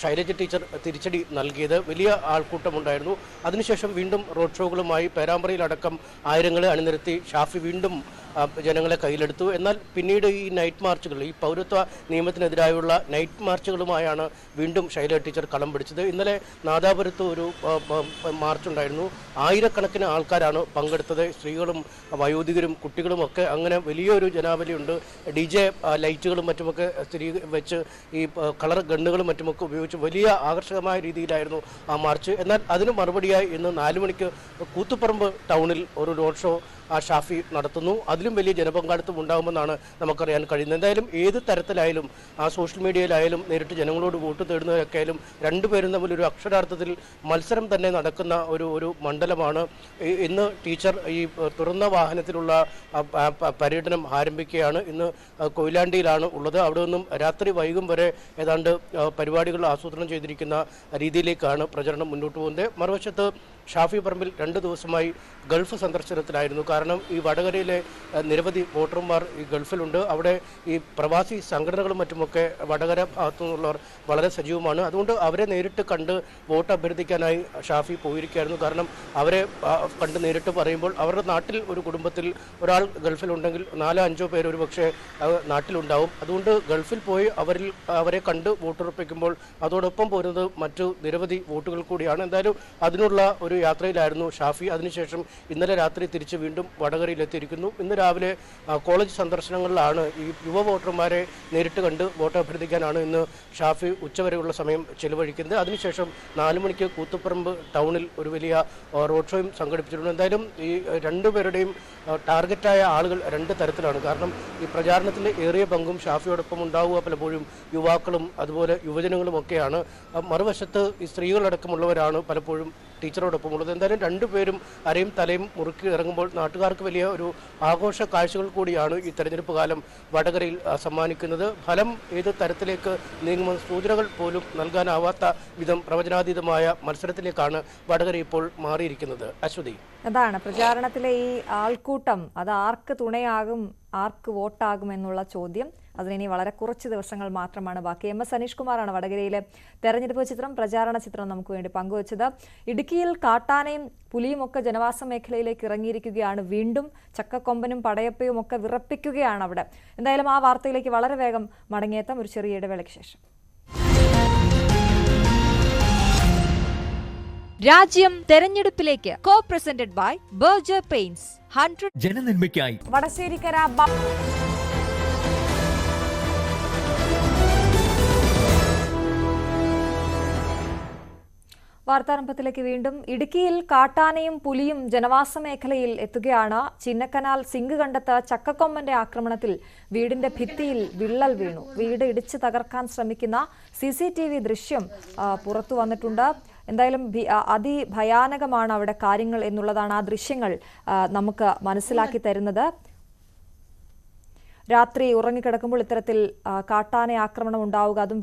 ശൈലജ ടീച്ചർ തിരിച്ചടി നൽകിയത്. വലിയ ആൾക്കൂട്ടമുണ്ടായിരുന്നു. അതിനുശേഷം വീണ്ടും റോഡ് ഷോകളുമായി പേരാമ്പ്രയിലടക്കം ആയിരങ്ങളെ അണിനിരത്തി ഷാഫി വീണ്ടും ജനങ്ങളെ കയ്യിലെടുത്തു. എന്നാൽ പിന്നീട് ഈ നൈറ്റ് മാർച്ചുകൾ, ഈ പൗരത്വ നിയമത്തിനെതിരായുള്ള നൈറ്റ് മാർച്ചുകളുമായാണ് വീണ്ടും ശൈലജ ടീച്ചർ കളം പിടിച്ചത്. ഇന്നലെ നാദാപുരത്ത് ഒരു മാർച്ചുണ്ടായിരുന്നു. ആയിരക്കണക്കിന് ആൾക്കാരാണ് പങ്കെടുത്തത്. സ്ത്രീകളും വയോധികരും കുട്ടികളും ഒക്കെ. അങ്ങനെ വലിയൊരു ജനാവലിയുണ്ട്. DJ ലൈറ്റുകളും മറ്റുമൊക്കെ വെച്ച് ഈ കളർ ഗണ്ണുകളും മറ്റുമൊക്കെ ഉപയോഗിച്ച് വലിയ ആകർഷകമായ രീതിയിലായിരുന്നു ആ മാർച്ച്. എന്നാൽ അതിന് മറുപടിയായി ഇന്ന് 4 മണിക്ക് കൂത്തുപറമ്പ് ടൗണിൽ ഒരു റോഡ് ഷോ ഷാഫി നടത്തുന്നു. അതിലും വലിയ ജനപങ്കാളിത്തം ഉണ്ടാകുമെന്നാണ് നമുക്കറിയാൻ കഴിയുന്നത്. എന്തായാലും ഏത് തരത്തിലായാലും സോഷ്യൽ മീഡിയയിലായാലും നേരിട്ട് ജനങ്ങളോട് വോട്ട് തേടുന്നവരൊക്കെ ആയാലും രണ്ടുപേരും തമ്മിൽ ഒരു അക്ഷരാർത്ഥത്തിൽ മത്സരം തന്നെ നടക്കുന്ന ഒരു മണ്ഡലമാണ്. ഇന്ന് ടീച്ചർ ഈ തുറന്ന വാഹനത്തിലുള്ള പര്യടനം ആരംഭിക്കുകയാണ്. ഇന്ന് കൊയിലാണ്ടിയിലാണ് ഉള്ളത്. അവിടെ നിന്നും രാത്രി വൈകും വരെ ഏതാണ്ട് പരിപാടികൾ ആസൂത്രണം ചെയ്തിരിക്കുന്ന രീതിയിലേക്കാണ് പ്രചരണം മുന്നോട്ട് പോകുന്നത്. മറുവശത്ത് ഷാഫി പറമ്പിൽ 2 ദിവസമായി ഗൾഫ് സന്ദർശനത്തിലായിരുന്നു. കാരണം ഈ വടകരയിലെ നിരവധി വോട്ടർമാർ ഈ ഗൾഫിലുണ്ട്. അവിടെ ഈ പ്രവാസി സംഘടനകളും മറ്റുമൊക്കെ വടകര ഭാഗത്തു നിന്നുള്ളവർ വളരെ സജീവമാണ്. അതുകൊണ്ട് അവരെ നേരിട്ട് കണ്ട് വോട്ട് അഭ്യർത്ഥിക്കാനായി ഷാഫി പോയിരിക്കുകയായിരുന്നു. കാരണം അവരെ കണ്ട് നേരിട്ട് പറയുമ്പോൾ അവരുടെ നാട്ടിൽ ഒരു കുടുംബത്തിൽ ഒരാൾ ഗൾഫിലുണ്ടെങ്കിൽ 4-5 പേര് ഒരു പക്ഷേ നാട്ടിലുണ്ടാവും. അതുകൊണ്ട് ഗൾഫിൽ പോയി അവരെ കണ്ട് വോട്ടുറപ്പിക്കുമ്പോൾ അതോടൊപ്പം പോരുന്നത് മറ്റു നിരവധി വോട്ടുകൾ കൂടിയാണ്. എന്തായാലും അതിനുള്ള ഒരു യാത്രയിലായിരുന്നു ഷാഫി. അതിനുശേഷം ഇന്നലെ രാത്രി തിരിച്ച് വീണ്ടും വടകരയിലെത്തിയിരിക്കുന്നു. ഇന്ന് രാവിലെ കോളേജ് സന്ദർശനങ്ങളിലാണ് ഈ യുവ വോട്ടർമാരെ നേരിട്ട് കണ്ട് വോട്ട് അഭ്യർത്ഥിക്കാനാണ് ഇന്ന് ഷാഫി ഉച്ചവരെയുള്ള സമയം ചെലവഴിക്കുന്നത്. അതിനുശേഷം 4 മണിക്ക് കൂത്തുപറമ്പ് ടൗണിൽ ഒരു വലിയ റോഡ് ഷോയും സംഘടിപ്പിച്ചിട്ടുണ്ട്. എന്തായാലും ഈ രണ്ടുപേരുടെയും ടാർഗറ്റായ ആളുകൾ 2 തരത്തിലാണ്. കാരണം ഈ പ്രചാരണത്തിൽ ഏറിയ പങ്കും ഷാഫിയോടൊപ്പം ഉണ്ടാവുക പലപ്പോഴും യുവാക്കളും അതുപോലെ യുവജനങ്ങളും ഒക്കെയാണ്. മറുവശത്ത് ഈ സ്ത്രീകളടക്കമുള്ളവരാണ് പലപ്പോഴും ടീച്ചറോടൊപ്പം ഉള്ളത്. എന്തായാലും 2 പേരും അരയും തലയും മുറുക്കി ഇറങ്ങുമ്പോൾ നാട്ടുകാർക്ക് വലിയ ഒരു ആഘോഷ കാഴ്ചകൾ കൂടിയാണ് ഈ തെരഞ്ഞെടുപ്പ് കാലം വടകരയിൽ സമ്മാനിക്കുന്നത്. ഫലം ഏത് തരത്തിലേക്ക് നീങ്ങുമെന്ന സൂചനകൾ പോലും നൽകാനാവാത്ത വിധം പ്രവചനാതീതമായ മത്സരത്തിലേക്കാണ് വടകര ഇപ്പോൾ മാറിയിരിക്കുന്നത്. അശ്വതി, അതാണ് പ്രചാരണത്തിലെ ഈ ആൾക്കൂട്ടം, അത് ആർക്ക് തുണയാകും, ആർക്ക് വോട്ടാകും എന്നുള്ള ചോദ്യം. അതിനി വളരെ കുറച്ച് ദിവസങ്ങൾ മാത്രമാണ് ബാക്കി. MS അനീഷ് കുമാറാണ് വടകരയിലെ തെരഞ്ഞെടുപ്പ് ചിത്രം, പ്രചാരണ ചിത്രം നമുക്ക് വേണ്ടി പങ്കുവച്ചത്. ഇടുക്കിയിൽ കാട്ടാനയും പുലിയും ഒക്കെ ജനവാസ മേഖലയിലേക്ക് ഇറങ്ങിയിരിക്കുകയാണ്. വീണ്ടും ചക്കക്കൊമ്പനും പടയപ്പയും ഒക്കെ വിറപ്പിക്കുകയാണ് അവിടെ. എന്തായാലും ആ വാർത്തയിലേക്ക് വളരെ വേഗം മടങ്ങിയെത്താം ഒരു ചെറിയ ഇടവേളയ്ക്ക് ശേഷം. രാജ്യം തെരഞ്ഞെടുപ്പിലേക്ക് co presented by Berger Paints 100 ജനനന്മയ്ക്കായി വടശ്ശേരിക്കര. വാർത്താരംഭത്തിലേക്ക് വീണ്ടും. ഇടുക്കിയിൽ കാട്ടാനയും പുലിയും ജനവാസ മേഖലയിൽ എത്തുകയാണ്. ചിന്നക്കനാൽ സിങ്ക് കണ്ടത്ത് ചക്കക്കൊമ്പന്റെ ആക്രമണത്തിൽ വീടിന്റെ ഭിത്തിയിൽ വിള്ളൽ വീണു. വീട് ഇടിച്ചു തകർക്കാൻ ശ്രമിക്കുന്ന CCTV ദൃശ്യം പുറത്തു വന്നിട്ടുണ്ട്. എന്തായാലും അതിഭയാനകമാണ് അവിടെ കാര്യങ്ങൾ എന്നുള്ളതാണ് ആ ദൃശ്യങ്ങൾ നമുക്ക് മനസ്സിലാക്കി തരുന്നത്. രാത്രി ഉറങ്ങിക്കിടക്കുമ്പോൾ ഇത്തരത്തിൽ കാട്ടാന ആക്രമണം ഉണ്ടാവുക, അതും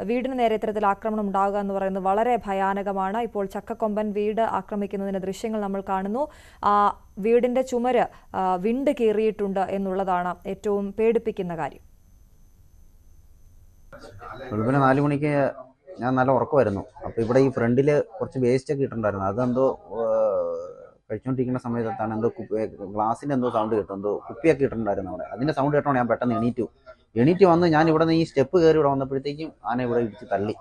വീടിന് നേരെ ഇത്തരത്തിൽ ആക്രമണം ഉണ്ടാവുക എന്ന് പറയുന്നത് വളരെ ഭയാനകമാണ്. ഇപ്പോൾ ചക്കക്കൊമ്പൻ വീട് ആക്രമിക്കുന്നതിന്റെ ദൃശ്യങ്ങൾ നമ്മൾ കാണുന്നു. വീടിന്റെ ചുമര് വിണ്ട് കീറിയിട്ടുണ്ട് എന്നുള്ളതാണ് ഏറ്റവും പേടിപ്പിക്കുന്ന കാര്യം. വെളുപ്പിന് 4 മണിക്ക് ഞാൻ നല്ല ഉറക്കമായിരുന്നു. അപ്പോൾ ഇവിടെ ഈ ഫ്രണ്ടിൽ കുറച്ച് വേസ്റ്റ് ഒക്കെ ഇട്ടിട്ടുണ്ടായിരുന്നു. അതെന്തോ കഴിച്ചുകൊണ്ടിരിക്കുന്ന സമയത്താണ് എന്തോ ഗ്ലാസിൻ്റെ എന്തോ സൗണ്ട് കേട്ടു, എന്തോ കുപ്പിയൊക്കെ ഇട്ടിട്ടുണ്ടായിരുന്നു അവിടെ. അതിൻ്റെ സൗണ്ട് കേട്ടോണ്ട് ഞാൻ പെട്ടെന്ന് എണീറ്റ് വന്ന് ഞാൻ ഇവിടെ നിന്ന് ഈ സ്റ്റെപ്പ് കയറി ഇവിടെ വന്നപ്പോഴത്തേക്കും ആന ഇവിടെ ഇടിച്ച് തള്ളി.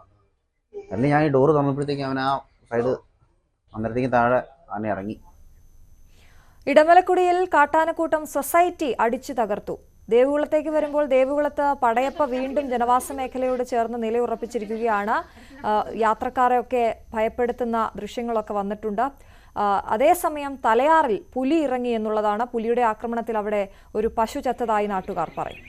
ഞാൻ ഈ ഡോറ് തുറന്നപ്പോഴത്തേക്കും അവൻ ആ സൈഡ് അന്നേരത്തേക്കും താഴെ ആന ഇറങ്ങി. ഇടമലക്കുടിയിൽ കാട്ടാനക്കൂട്ടം സൊസൈറ്റി അടിച്ചു തകർത്തു. ദേവികുളത്തേക്ക് വരുമ്പോൾ ദേവികുളത്ത് പടയപ്പ വീണ്ടും ജനവാസ മേഖലയോട് ചേർന്ന് നിലയുറപ്പിച്ചിരിക്കുകയാണ്. യാത്രക്കാരെയൊക്കെ ഭയപ്പെടുത്തുന്ന ദൃശ്യങ്ങളൊക്കെ വന്നിട്ടുണ്ട്. അതേസമയം തലയാറിൽ പുലി ഇറങ്ങി എന്നുള്ളതാണ്. പുലിയുടെ ആക്രമണത്തിൽ അവിടെ ഒരു പശു ചത്തതായി നാട്ടുകാർ പറയും.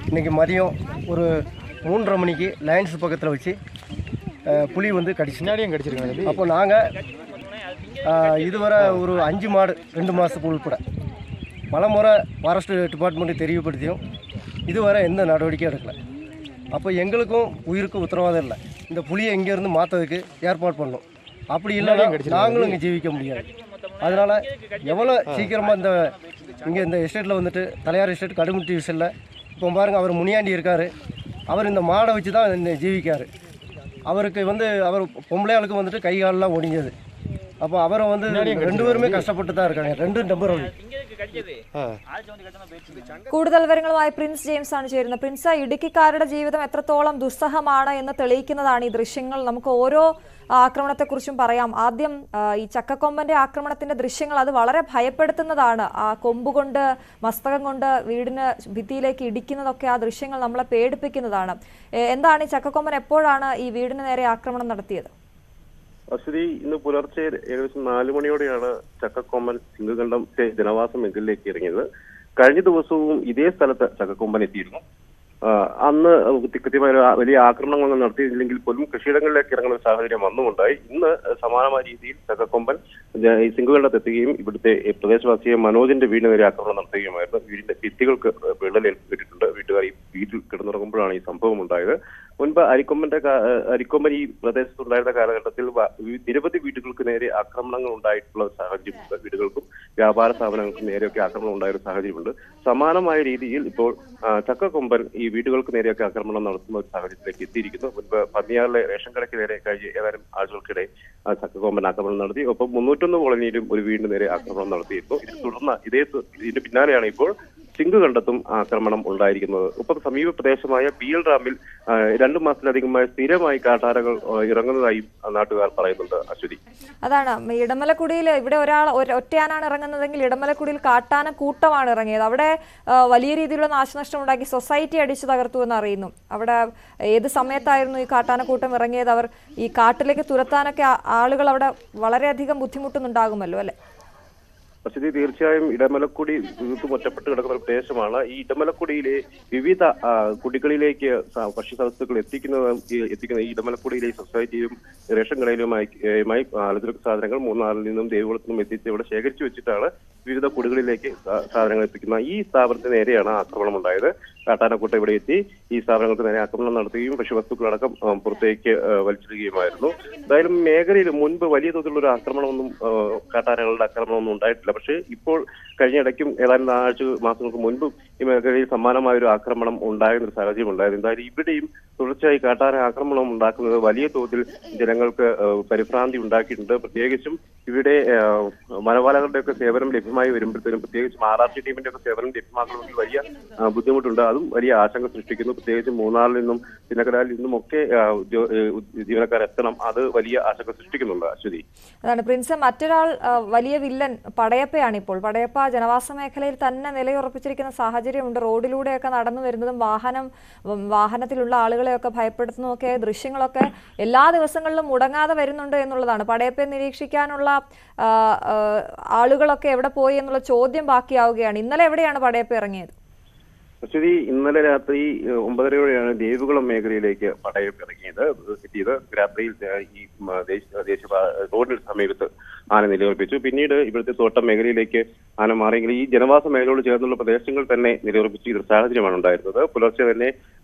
இன்னைக்கு மதியம் ஒரு 3:30 மணிக்கு லயன்ஸ் பக்கத்தில் வச்சு புலி வந்து கடிச்சிருக்காங்க. அப்போ நாங்கள் இதுவரை ஒரு 5 மாடு 2 மாதத்துக்கு உள்பட பல முறை ஃபாரஸ்ட் டிபார்ட்மெண்ட்டு தெரியப்படுத்தியும் இதுவரை எந்த நடவடிக்கையும் எடுக்கலை. அப்போ எங்களுக்கும் உயிருக்கும் உத்தரவாதம் இல்லை. இந்த புலியை இங்கேருந்து மாற்றதுக்கு ஏற்பாடு பண்ணணும். அப்படி இல்லைன்னா நாங்களும் இங்கே ஜீவிக்க முடியாது. அதனால் எவ்வளோ சீக்கிரமாக இங்கே இந்த எஸ்டேட்டில் வந்துட்டு தலையார் எஸ்டேட் கடுமுட்டி விசில் இப்போ பாருங்கள், அவர் முனியாண்டி இருக்கார். அவர் இந்த மாடை வச்சு தான் ஜீவிக்கார். அவருக்கு வந்து அவர் பொம்பளையாளுக்கு வந்துட்டு கை காலெலாம் ஒடிஞ்சது. அப்போ அவரை வந்து 2 பேருமே கஷ்டப்பட்டு தான் இருக்காங்க. 2 டெம்பரவரி. കൂടുതൽ വിവരങ്ങളുമായി പ്രിൻസ് ജെയിംസ് ആണ് ചേരുന്നത്. പ്രിൻസ്, ഇടുക്കിക്കാരുടെ ജീവിതം എത്രത്തോളം ദുസ്സഹമാണ് എന്ന് തെളിയിക്കുന്നതാണ് ഈ ദൃശ്യങ്ങൾ. നമുക്ക് ഓരോ ആക്രമണത്തെക്കുറിച്ചും പറയാം. ആദ്യം ഈ ചക്കക്കൊമ്പന്റെ ആക്രമണത്തിന്റെ ദൃശ്യങ്ങൾ അത് വളരെ ഭയപ്പെടുത്തുന്നതാണ്. ആ കൊമ്പുകൊണ്ട് മസ്തകം കൊണ്ട് വീടിന് ഭിത്തിയിലേക്ക് ഇടിക്കുന്നതൊക്കെ ആ ദൃശ്യങ്ങൾ നമ്മളെ പേടിപ്പിക്കുന്നതാണ്. എന്താണ് ഈ ചക്കക്കൊമ്പൻ എപ്പോഴാണ് ഈ വീടിന് നേരെ ആക്രമണം നടത്തിയത്? അശ്വതി, ഇന്ന് പുലർച്ചെ ഏകദേശം 4 മണിയോടെയാണ് ചക്കക്കൊമ്പൻ സിംഗകണ്ഠം ജനവാസ മേഖലയിലേക്ക് ഇറങ്ങിയത്. കഴിഞ്ഞ ദിവസവും ഇതേ സ്ഥലത്ത് ചക്കക്കൊമ്പൻ എത്തിയിരുന്നു. അന്ന് കൃത്യമായ വലിയ ആക്രമണങ്ങളൊന്നും നടത്തിയില്ലെങ്കിൽ പോലും കൃഷിയിടങ്ങളിലേക്ക് ഇറങ്ങുന്ന സാഹചര്യം വന്നുകൊണ്ടായി. ഇന്ന് സമാനമായ രീതിയിൽ ചക്കക്കൊമ്പൻ ഈ സിംഗകണ്ഠത്ത് എത്തുകയും ഇവിടുത്തെ പ്രദേശവാസിയെ മനോജിന്റെ വീടിന് നേരെ ആക്രമണം നടത്തുകയുമായിരുന്നു. വീടിന്റെ ഭിത്തികൾക്ക് വിള്ളലേൽപ്പിച്ചിട്ടുണ്ട്. വീട്ടുകാർ ഈ വീട്ടിൽ കിടന്നുറങ്ങുമ്പോഴാണ് ഈ സംഭവം ഉണ്ടായത്. മുൻപ് മുൻപ് അരിക്കൊമ്പൻ ഈ പ്രദേശത്തുണ്ടായിരുന്ന കാലഘട്ടത്തിൽ നിരവധി വീടുകൾക്ക് നേരെ ആക്രമണങ്ങൾ ഉണ്ടായിട്ടുള്ള സാഹചര്യമുണ്ട്. വീടുകൾക്കും വ്യാപാര സ്ഥാപനങ്ങൾക്കും നേരെയൊക്കെ ആക്രമണം ഉണ്ടായ സാഹചര്യമുണ്ട്. സമാനമായ രീതിയിൽ ഇപ്പോൾ ചക്കക്കൊമ്പൻ ഈ വീടുകൾക്ക് നേരെയൊക്കെ ആക്രമണം നടത്തുന്ന ഒരു സാഹചര്യത്തിലേക്ക് എത്തിയിരിക്കുന്നു. മുൻപ് പന്നിയാറിലെ റേഷൻ കടയ്ക്ക് നേരെ കഴിഞ്ഞ ഏതാനും ആഴ്ചകൾക്കിടെ ചക്കക്കൊമ്പൻ ആക്രമണം നടത്തി. ഒപ്പം 301 കോളനിയിലും ഒരു വീടിന് നേരെ ആക്രമണം നടത്തിയിരുന്നു. ഇതിനെ തുടർന്ന് ഇതിന്റെ പിന്നാലെയാണ് ഇപ്പോൾ സിംഗുകണ്ടത്തും ആക്രമണം ഉണ്ടായിരിക്കുന്നത്. ഒപ്പം സമീപ പ്രദേശമായ PL ഡാമിൽ 2 മാസത്തിലധികമായി സ്ഥിരമായി കാട്ടാനകൾ ഇറങ്ങുന്നതായും നാട്ടുകാർ പറയുന്നുണ്ട്. അശ്വതി, അതാണ് ഇടമലക്കുടിയിൽ ഇവിടെ ഒറ്റയാനാണ് ഇറങ്ങുന്നതെങ്കിൽ ഇടമലക്കുടിയിൽ കാട്ടാന കൂട്ടമാണ് ഇറങ്ങിയത്. അവിടെ വലിയ രീതിയിലുള്ള നാശനഷ്ടം ഉണ്ടാക്കി സൊസൈറ്റി അടിച്ചു തകർത്തു എന്ന് അറിയുന്നു. അവിടെ ഏത് സമയത്തായിരുന്നു ഈ കാട്ടാനക്കൂട്ടം ഇറങ്ങിയത്? അവർ ഈ കാട്ടിലേക്ക് തുരത്താനൊക്കെ ആളുകൾ അവിടെ വളരെയധികം ബുദ്ധിമുട്ടുന്നുണ്ടാകുമല്ലോ അല്ലെ? അശ്വതി, തീർച്ചയായും ഇടമലക്കുടി തീർത്തും ഒറ്റപ്പെട്ട് കിടക്കുന്ന ഒരു പ്രദേശമാണ്. ഈ ഇടമലക്കുടിയിലെ വിവിധ കുടികളിലേക്ക് ഭക്ഷ്യവസ്തുക്കൾ എത്തിക്കുന്ന ഈ ഇടമലക്കുടിയിലെ സൊസൈറ്റിയിലും റേഷൻ കടയിലുമായി പലചരക്ക് സാധനങ്ങൾ മൂന്നാറിൽ നിന്നും ദേവികുളത്തു നിന്നും എത്തിച്ച് ഇവിടെ ശേഖരിച്ചു വെച്ചിട്ടാണ് വിവിധ കുടികളിലേക്ക് സാധനങ്ങൾ എത്തിക്കുന്ന ഈ സ്ഥാപനത്തിന് നേരെയാണ് ആക്രമണം ഉണ്ടായത്. കാട്ടാനക്കൂട്ടം ഇവിടെ എത്തി ഈ സ്ഥാപനങ്ങൾക്ക് നേരെ ആക്രമണം നടത്തുകയും ഭക്ഷ്യവസ്തുക്കളടക്കം പുറത്തേക്ക് വലിച്ചിടുകയുമായിരുന്നു. എന്തായാലും മേഖലയിൽ മുൻപ് വലിയ തോതിലുള്ള ഒരു ആക്രമണമൊന്നും കാട്ടാനകളുടെ ആക്രമണമൊന്നും ഉണ്ടായിട്ടില്ല. പക്ഷേ ഇപ്പോൾ കഴിഞ്ഞിടയ്ക്കും ഏതാനും മാസങ്ങൾക്ക് മുൻപും ഈ മേഖലയിൽ സമാനമായ ഒരു ആക്രമണം ഉണ്ടായിരുന്ന ഒരു സാഹചര്യം ഉണ്ടായിരുന്നു. എന്തായാലും ഇവിടെയും തുടർച്ചയായി കാട്ടാന ആക്രമണം ഉണ്ടാക്കുന്നത് വലിയ തോതിൽ ജനങ്ങൾക്ക് പരിഭ്രാന്തി ഉണ്ടാക്കിയിട്ടുണ്ട്. പ്രത്യേകിച്ചും ഇവിടെ വനപാലകരുടെയൊക്കെ സേവനം ലഭ്യമായി വരുമ്പോഴത്തേനും, പ്രത്യേകിച്ചും RRT ടീമിന്റെ ഒക്കെ സേവനം ലഭ്യമാക്കണമെങ്കിൽ വലിയ ബുദ്ധിമുട്ടുണ്ട്. അതും വലിയ ആശങ്ക സൃഷ്ടിക്കുന്നു. പ്രത്യേകിച്ചും മൂന്നാറിൽ നിന്നും ചിന്നക്കനാലിൽ നിന്നും ഒക്കെ ജീവനക്കാർ എത്തണം. അത് വലിയ ആശങ്ക സൃഷ്ടിക്കുന്നുണ്ട്. അശ്വതി, അതാണ് പ്രിൻസ്. മറ്റൊരാൾ വലിയ വില്ലൻ പടയപ്പയാണ്. ഇപ്പോൾ പടയപ്പ ജനവാസ മേഖലയിൽ തന്നെ നിലയുറപ്പിച്ചിരിക്കുന്ന സാഹചര്യമുണ്ട്. റോഡിലൂടെയൊക്കെ നടന്നു വരുന്നതും വാഹനത്തിലുള്ള ആളുകളെയൊക്കെ ഭയപ്പെടുത്തുന്നതൊക്കെ ദൃശ്യങ്ങളൊക്കെ എല്ലാ ദിവസങ്ങളിലും മുടങ്ങാതെ വരുന്നുണ്ട് എന്നുള്ളതാണ്. പടയപ്പയെ നിരീക്ഷിക്കാനുള്ള ആളുകളൊക്കെ എവിടെ പോയി എന്നുള്ള ചോദ്യം ബാക്കിയാവുകയാണ്. ഇന്നലെ എവിടെയാണ് പടയപ്പ ഇറങ്ങിയത്? അശ്വതി, ഇന്നലെ രാത്രി 9:30 ദേവികുളം മേഖലയിലേക്ക് പടയപ്പ് എത്തിയത്. രാത്രിയിൽ ഈ ദേശീയ റോഡിന് സമീപത്ത് ആന നിലയുറപ്പിച്ചു. പിന്നീട് ഇവിടുത്തെ തോട്ടം മേഖലയിലേക്ക് ആന മാറിയെങ്കിൽ ഈ ജനവാസ മേഖലയോട് ചേർന്നുള്ള പ്രദേശങ്ങൾ തന്നെ നിലയുറപ്പിച്ച ഒരു സാഹചര്യമാണ് ഉണ്ടായിരുന്നത്. പുലർച്ചെ തന്നെ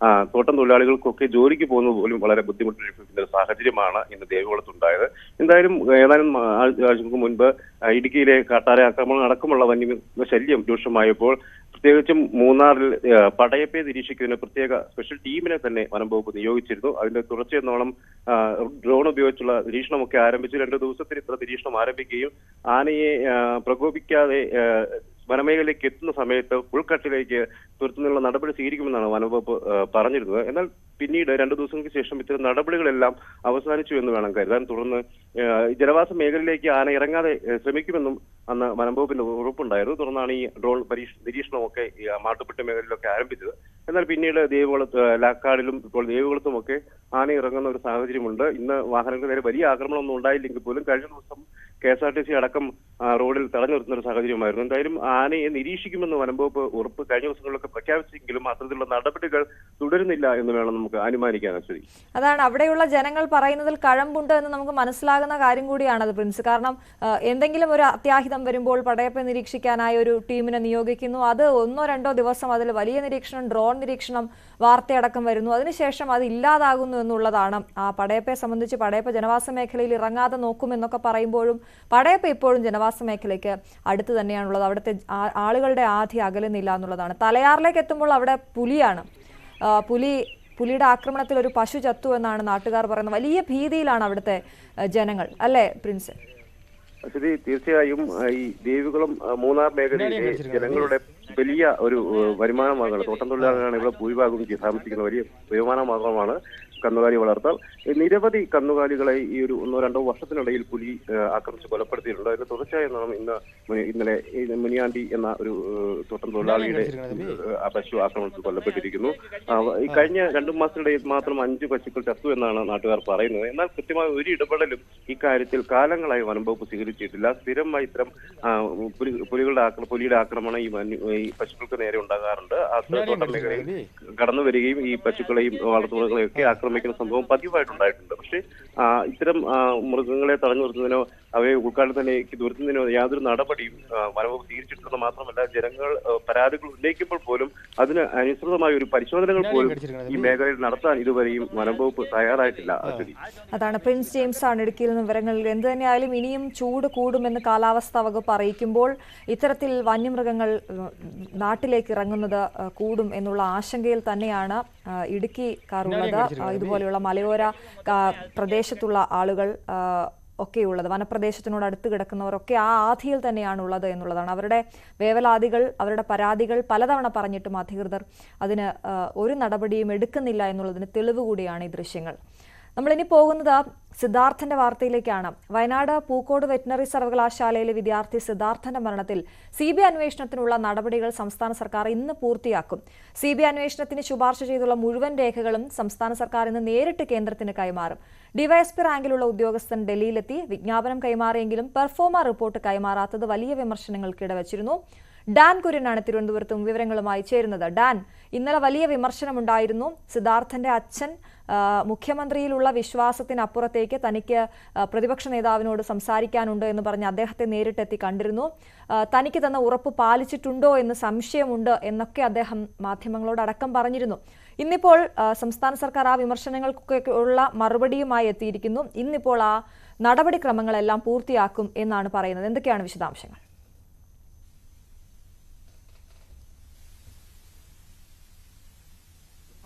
തോട്ടം തൊഴിലാളികൾക്കൊക്കെ ജോലിക്ക് പോകുന്നത് പോലും വളരെ ബുദ്ധിമുട്ടിപ്പിക്കുന്ന ഒരു സാഹചര്യമാണ് ഇന്ന് ദേവികുളത്തുണ്ടായത്. എന്തായാലും ഏതാനും ആഴ്ചകൾക്ക് മുൻപ് ഇടുക്കിയിലെ കാട്ടാന ആക്രമണം അടക്കമുള്ള വന്യമൃഗശല്യം രൂക്ഷമായപ്പോൾ പ്രത്യേകിച്ചും മൂന്നാറിൽ പടയപ്പയെ നിരീക്ഷിക്കുന്നതിന് പ്രത്യേക സ്പെഷ്യൽ ടീമിനെ തന്നെ വനം വകുപ്പ് നിയോഗിച്ചിരുന്നു. അതിന്റെ തുടർച്ചയെന്നോണം ഡ്രോൺ ഉപയോഗിച്ചുള്ള നിരീക്ഷണമൊക്കെ ആരംഭിച്ചു. 2 ദിവസത്തിന് ഇത്ര നിരീക്ഷണം ആരംഭിക്കുകയും ആനയെ പ്രകോപിക്കാതെ വനമേഖലയിലേക്ക് എത്തുന്ന സമയത്ത് ഉൾക്കട്ടിലേക്ക് തുരത്തുന്നതിനുള്ള നടപടി സ്വീകരിക്കുമെന്നാണ് വനംവകുപ്പ് പറഞ്ഞിരുന്നത്. എന്നാൽ പിന്നീട് 2 ദിവസങ്ങൾക്ക് ശേഷം ഇത്തരം നടപടികളെല്ലാം അവസാനിച്ചു എന്ന് വേണം കരുതാൻ. തുടർന്ന് ജനവാസ മേഖലയിലേക്ക് ആന ഇറങ്ങാതെ ശ്രമിക്കുമെന്നും അന്ന് വനംവകുപ്പിന്റെ ഉറപ്പുണ്ടായിരുന്നു. തുടർന്നാണ് ഈ ഡ്രോൺ നിരീക്ഷണമൊക്കെ മാട്ടുപ്പെട്ടി മേഖലയിലൊക്കെ ആരംഭിച്ചത്. എന്നാൽ പിന്നീട് ലാക്കാടിലും ഇപ്പോൾ ദേവികുളത്തുമൊക്കെ ആന ഇറങ്ങുന്ന ഒരു സാഹചര്യമുണ്ട്. ഇന്ന് വാഹനങ്ങൾക്ക് നേരെ വലിയ ആക്രമണമൊന്നും ഉണ്ടായില്ലെങ്കിൽ പോലും കഴിഞ്ഞ ദിവസം KSRTC അടക്കം റോഡിൽ തടഞ്ഞു നിർത്തുന്ന ഒരു സാഹചര്യമായിരുന്നു. എന്തായാലും ആനയെ നിരീക്ഷിക്കുമെന്ന് വനംവകുപ്പ് ഉറപ്പ് കഴിഞ്ഞ ദിവസങ്ങളിലൊക്കെ പ്രഖ്യാപിച്ചെങ്കിലും അത്തരത്തിലുള്ള നടപടികൾ തുടരുന്നില്ല എന്ന് വേണം നമുക്ക് അനുമാനിക്കാൻ. അശ്വതി, അതാണ് അവിടെയുള്ള ജനങ്ങൾ പറയുന്നതിൽ കഴമ്പുണ്ട് എന്ന് നമുക്ക് മനസ്സിലാകുന്ന കാര്യം കൂടിയാണത് പ്രിൻസ്. കാരണം എന്തെങ്കിലും ഒരു അത്യാഹിതം വരുമ്പോൾ പടയപ്പയെ നിരീക്ഷിക്കാനായി ഒരു ടീമിനെ നിയോഗിക്കുന്നു. അത് 1-2 ദിവസം അതിൽ വലിയ നിരീക്ഷണം, ഡ്രോൺ നിരീക്ഷണം, വാർത്തയടക്കം വരുന്നു. അതിനുശേഷം അത് ഇല്ലാതാകുന്നു എന്നുള്ളതാണ്. ആ പടയപ്പയെ സംബന്ധിച്ച് പടയപ്പ ജനവാസ മേഖലയിൽ ഇറങ്ങാതെ നോക്കുമെന്നൊക്കെ പറയുമ്പോഴും പടയപ്പ ഇപ്പോഴും ജനവാസ മേഖലയ്ക്ക് അടുത്ത് തന്നെയാണുള്ളത്. അവിടുത്തെ ആളുകളുടെ ആധി അകലുന്നില്ല എന്നുള്ളതാണ്. തലയാറിലേക്ക് എത്തുമ്പോൾ അവിടെ പുലിയാണ്. പുലിയുടെ ആക്രമണത്തിൽ ഒരു പശു ചത്തു എന്നാണ് നാട്ടുകാർ പറയുന്നത്. വലിയ ഭീതിയിലാണ് അവിടുത്തെ ജനങ്ങൾ, അല്ലേ പ്രിൻസ്? അശ്വതി, തീർച്ചയായും ഈ ദേവികുളം മൂന്നാർ മേഖലയിലെ ജനങ്ങളുടെ വലിയ ഒരു വരുമാന മാർഗമാണ്. തോട്ടം തൊഴിലാളികളാണ് ഇവിടെ ഭൂരിഭാഗം താമസിക്കുന്ന വലിയ വരുമാന മാർഗമാണ് കന്നുകാലി വളർത്തൽ. നിരവധി കന്നുകാലികളെ ഈ ഒരു 1-2 വർഷത്തിനിടയിൽ പുലി ആക്രമിച്ച് കൊലപ്പെടുത്തിയിട്ടുണ്ട്. അതിന് തുടർച്ചയായി ഇന്നലെ മുനിയാണ്ടി എന്ന ഒരു തോട്ടം തൊഴിലാളിയുടെ പശു ആക്രമണത്തിൽ കൊല്ലപ്പെട്ടിരിക്കുന്നു. ഈ കഴിഞ്ഞ 2 മാസത്തിനിടയിൽ മാത്രം 5 പശുക്കൾ ചത്തു എന്നാണ് നാട്ടുകാർ പറയുന്നത്. എന്നാൽ കൃത്യമായ ഒരു ഇടപെടലും ഇക്കാര്യത്തിൽ കാലങ്ങളായി വനംവകുപ്പ് സ്വീകരിച്ചിട്ടില്ല. സ്ഥിരമായി ഇത്തരം പുലിയുടെ ആക്രമണം ഈ പശുക്കൾക്ക് നേരെ ഉണ്ടാകാറുണ്ട്. തോട്ടം മേഖലയിൽ കടന്നു വരികയും ഈ പശുക്കളെയും വളർത്തുമൃഗങ്ങളെയും ഒക്കെ ആക്രമിക്കുന്ന സംഭവം പതിവായിട്ടുണ്ടായിട്ടുണ്ട്. പക്ഷേ ഇത്തരം മൃഗങ്ങളെ തടഞ്ഞു നിർത്തുന്നതിനോ അവയെ ഉൾക്കാടത്തിലേക്ക് തുരത്തുന്നതിനോ യാതൊരു നടപടിയും വനംവകുപ്പ് സ്വീകരിച്ചിട്ടുണ്ടെന്ന് മാത്രമല്ല, ജനങ്ങൾ പരാതികൾ ഉന്നയിക്കുമ്പോൾ പോലും അതിന് അനുസൃതമായ ഒരു പരിശോധനകൾ പോലും ഈ മേഖലയിൽ നടത്താൻ ഇതുവരെയും വനംവകുപ്പ് തയ്യാറായിട്ടില്ല. അതാണ് പ്രിൻസ് ജെയിംസ് ആണ് ഇടുക്കിയിൽ നിന്ന് വിവരങ്ങൾ. എന്ത് തന്നെയായാലും ഇനിയും ചൂട് കൂടുമെന്ന് കാലാവസ്ഥാ വകുപ്പ് അറിയിക്കുമ്പോൾ ഇത്തരത്തിൽ വന്യമൃഗങ്ങൾ നാട്ടിലേക്ക് ഇറങ്ങുന്നത് കൂടും എന്നുള്ള ആശങ്കയിൽ തന്നെയാണ് ഇടുക്കിക്കാരുള്ളത്. ഇതുപോലെയുള്ള മലയോര പ്രദേശത്തുള്ള ആളുകൾ ഒക്കെയുള്ളത്, വനപ്രദേശത്തിനോട് അടുത്ത് കിടക്കുന്നവരൊക്കെ ആ ആധിയിൽ തന്നെയാണ് ഉള്ളത് എന്നുള്ളതാണ്. അവരുടെ വേവലാതികൾ, അവരുടെ പരാതികൾ പലതവണ പറഞ്ഞിട്ടും അധികൃതർ അതിന് ഒരു നടപടിയും എടുക്കുന്നില്ല എന്നുള്ളതിന് തെളിവ് കൂടിയാണ് ഈ ദൃശ്യങ്ങൾ. നമ്മളിനി പോകുന്നത് സിദ്ധാർത്ഥന്റെ വാർത്തയിലേക്കാണ്. വയനാട് പൂക്കോട് വെറ്റിനറി സർവകലാശാലയിലെ വിദ്യാർത്ഥി സിദ്ധാർത്ഥന്റെ മരണത്തിൽ CBI അന്വേഷണത്തിനുള്ള നടപടികൾ സംസ്ഥാന സർക്കാർ ഇന്ന് പൂർത്തിയാക്കും. CBI അന്വേഷണത്തിന് ശുപാർശ ചെയ്തുള്ള മുഴുവൻ രേഖകളും സംസ്ഥാന സർക്കാർ ഇന്ന് നേരിട്ട് കേന്ദ്രത്തിന് കൈമാറും. ഡിവൈഎസ്പി റാങ്കിലുള്ള ഉദ്യോഗസ്ഥൻ ഡൽഹിയിലെത്തി വിജ്ഞാപനം കൈമാറിയെങ്കിലും പെർഫോമ റിപ്പോർട്ട് കൈമാറാത്തത് വലിയ വിമർശനങ്ങൾക്ക് ഇടവച്ചിരുന്നു. ഡാൻ കുര്യനാണ് തിരുവനന്തപുരത്തും വിവരങ്ങളുമായി ചേരുന്നത്. ഡാൻ, ഇന്നലെ വലിയ വിമർശനമുണ്ടായിരുന്നു. സിദ്ധാർത്ഥന്റെ അച്ഛൻ മുഖ്യമന്ത്രിയിലുള്ള വിശ്വാസത്തിനപ്പുറത്തേക്ക് തനിക്ക് പ്രതിപക്ഷ നേതാവിനോട് സംസാരിക്കാനുണ്ട് എന്ന് പറഞ്ഞ് അദ്ദേഹത്തെ നേരിട്ടെത്തി കണ്ടിരുന്നു. തനിക്ക് തന്ന ഉറപ്പ് പാലിച്ചിട്ടുണ്ടോ എന്ന് സംശയമുണ്ട് എന്നൊക്കെ അദ്ദേഹം മാധ്യമങ്ങളോടടക്കം പറഞ്ഞിരുന്നു. ഇന്നിപ്പോൾ സംസ്ഥാന സർക്കാർ ആ വിമർശനങ്ങൾക്കൊക്കെ ഉള്ള മറുപടിയുമായി എത്തിയിരിക്കുന്നു. ഇന്നിപ്പോൾ ആ നടപടിക്രമങ്ങളെല്ലാം പൂർത്തിയാക്കും എന്നാണ് പറയുന്നത്. എന്തൊക്കെയാണ് വിശദാംശങ്ങൾ?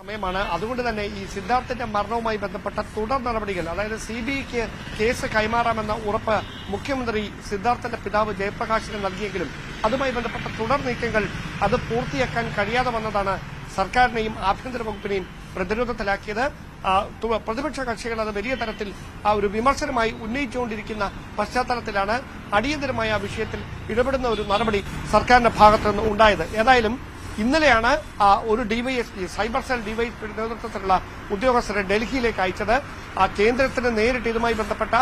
സമയമാണ്. അതുകൊണ്ട് തന്നെ ഈ സിദ്ധാർത്ഥന്റെ മരണവുമായി ബന്ധപ്പെട്ട തുടർ നടപടികൾ, അതായത് CBIക്ക് കേസ് കൈമാറാമെന്ന ഉറപ്പ് മുഖ്യമന്ത്രി സിദ്ധാർത്ഥന്റെ പിതാവ് ജയപ്രകാശിന് നൽകിയെങ്കിലും അതുമായി ബന്ധപ്പെട്ട തുടർ നീക്കങ്ങൾ അത് പൂർത്തിയാക്കാൻ കഴിയാതെ വന്നതാണ് സർക്കാരിനെയും ആഭ്യന്തര വകുപ്പിനെയും പ്രതിരോധത്തിലാക്കിയത്. പ്രതിപക്ഷ കക്ഷികൾ അത് വലിയ തരത്തിൽ ഒരു വിമർശനമായി ഉന്നയിച്ചുകൊണ്ടിരിക്കുന്ന പശ്ചാത്തലത്തിലാണ് അടിയന്തരമായ വിഷയത്തിൽ ഇടപെടുന്ന ഒരു നടപടി സർക്കാരിന്റെ ഭാഗത്തുനിന്ന് ഉണ്ടായത്. ഏതായാലും ഇന്നലെയാണ് ഒരു ഡിവൈഎസ്പി, സൈബർ സെൽ ഡിവൈഎസ്പി നേതൃത്വത്തിലുള്ള ഉദ്യോഗസ്ഥരെ ഡൽഹിയിലേക്ക് അയച്ചത്. കേന്ദ്രത്തിന് നേരിട്ട് ഇതുമായി ബന്ധപ്പെട്ട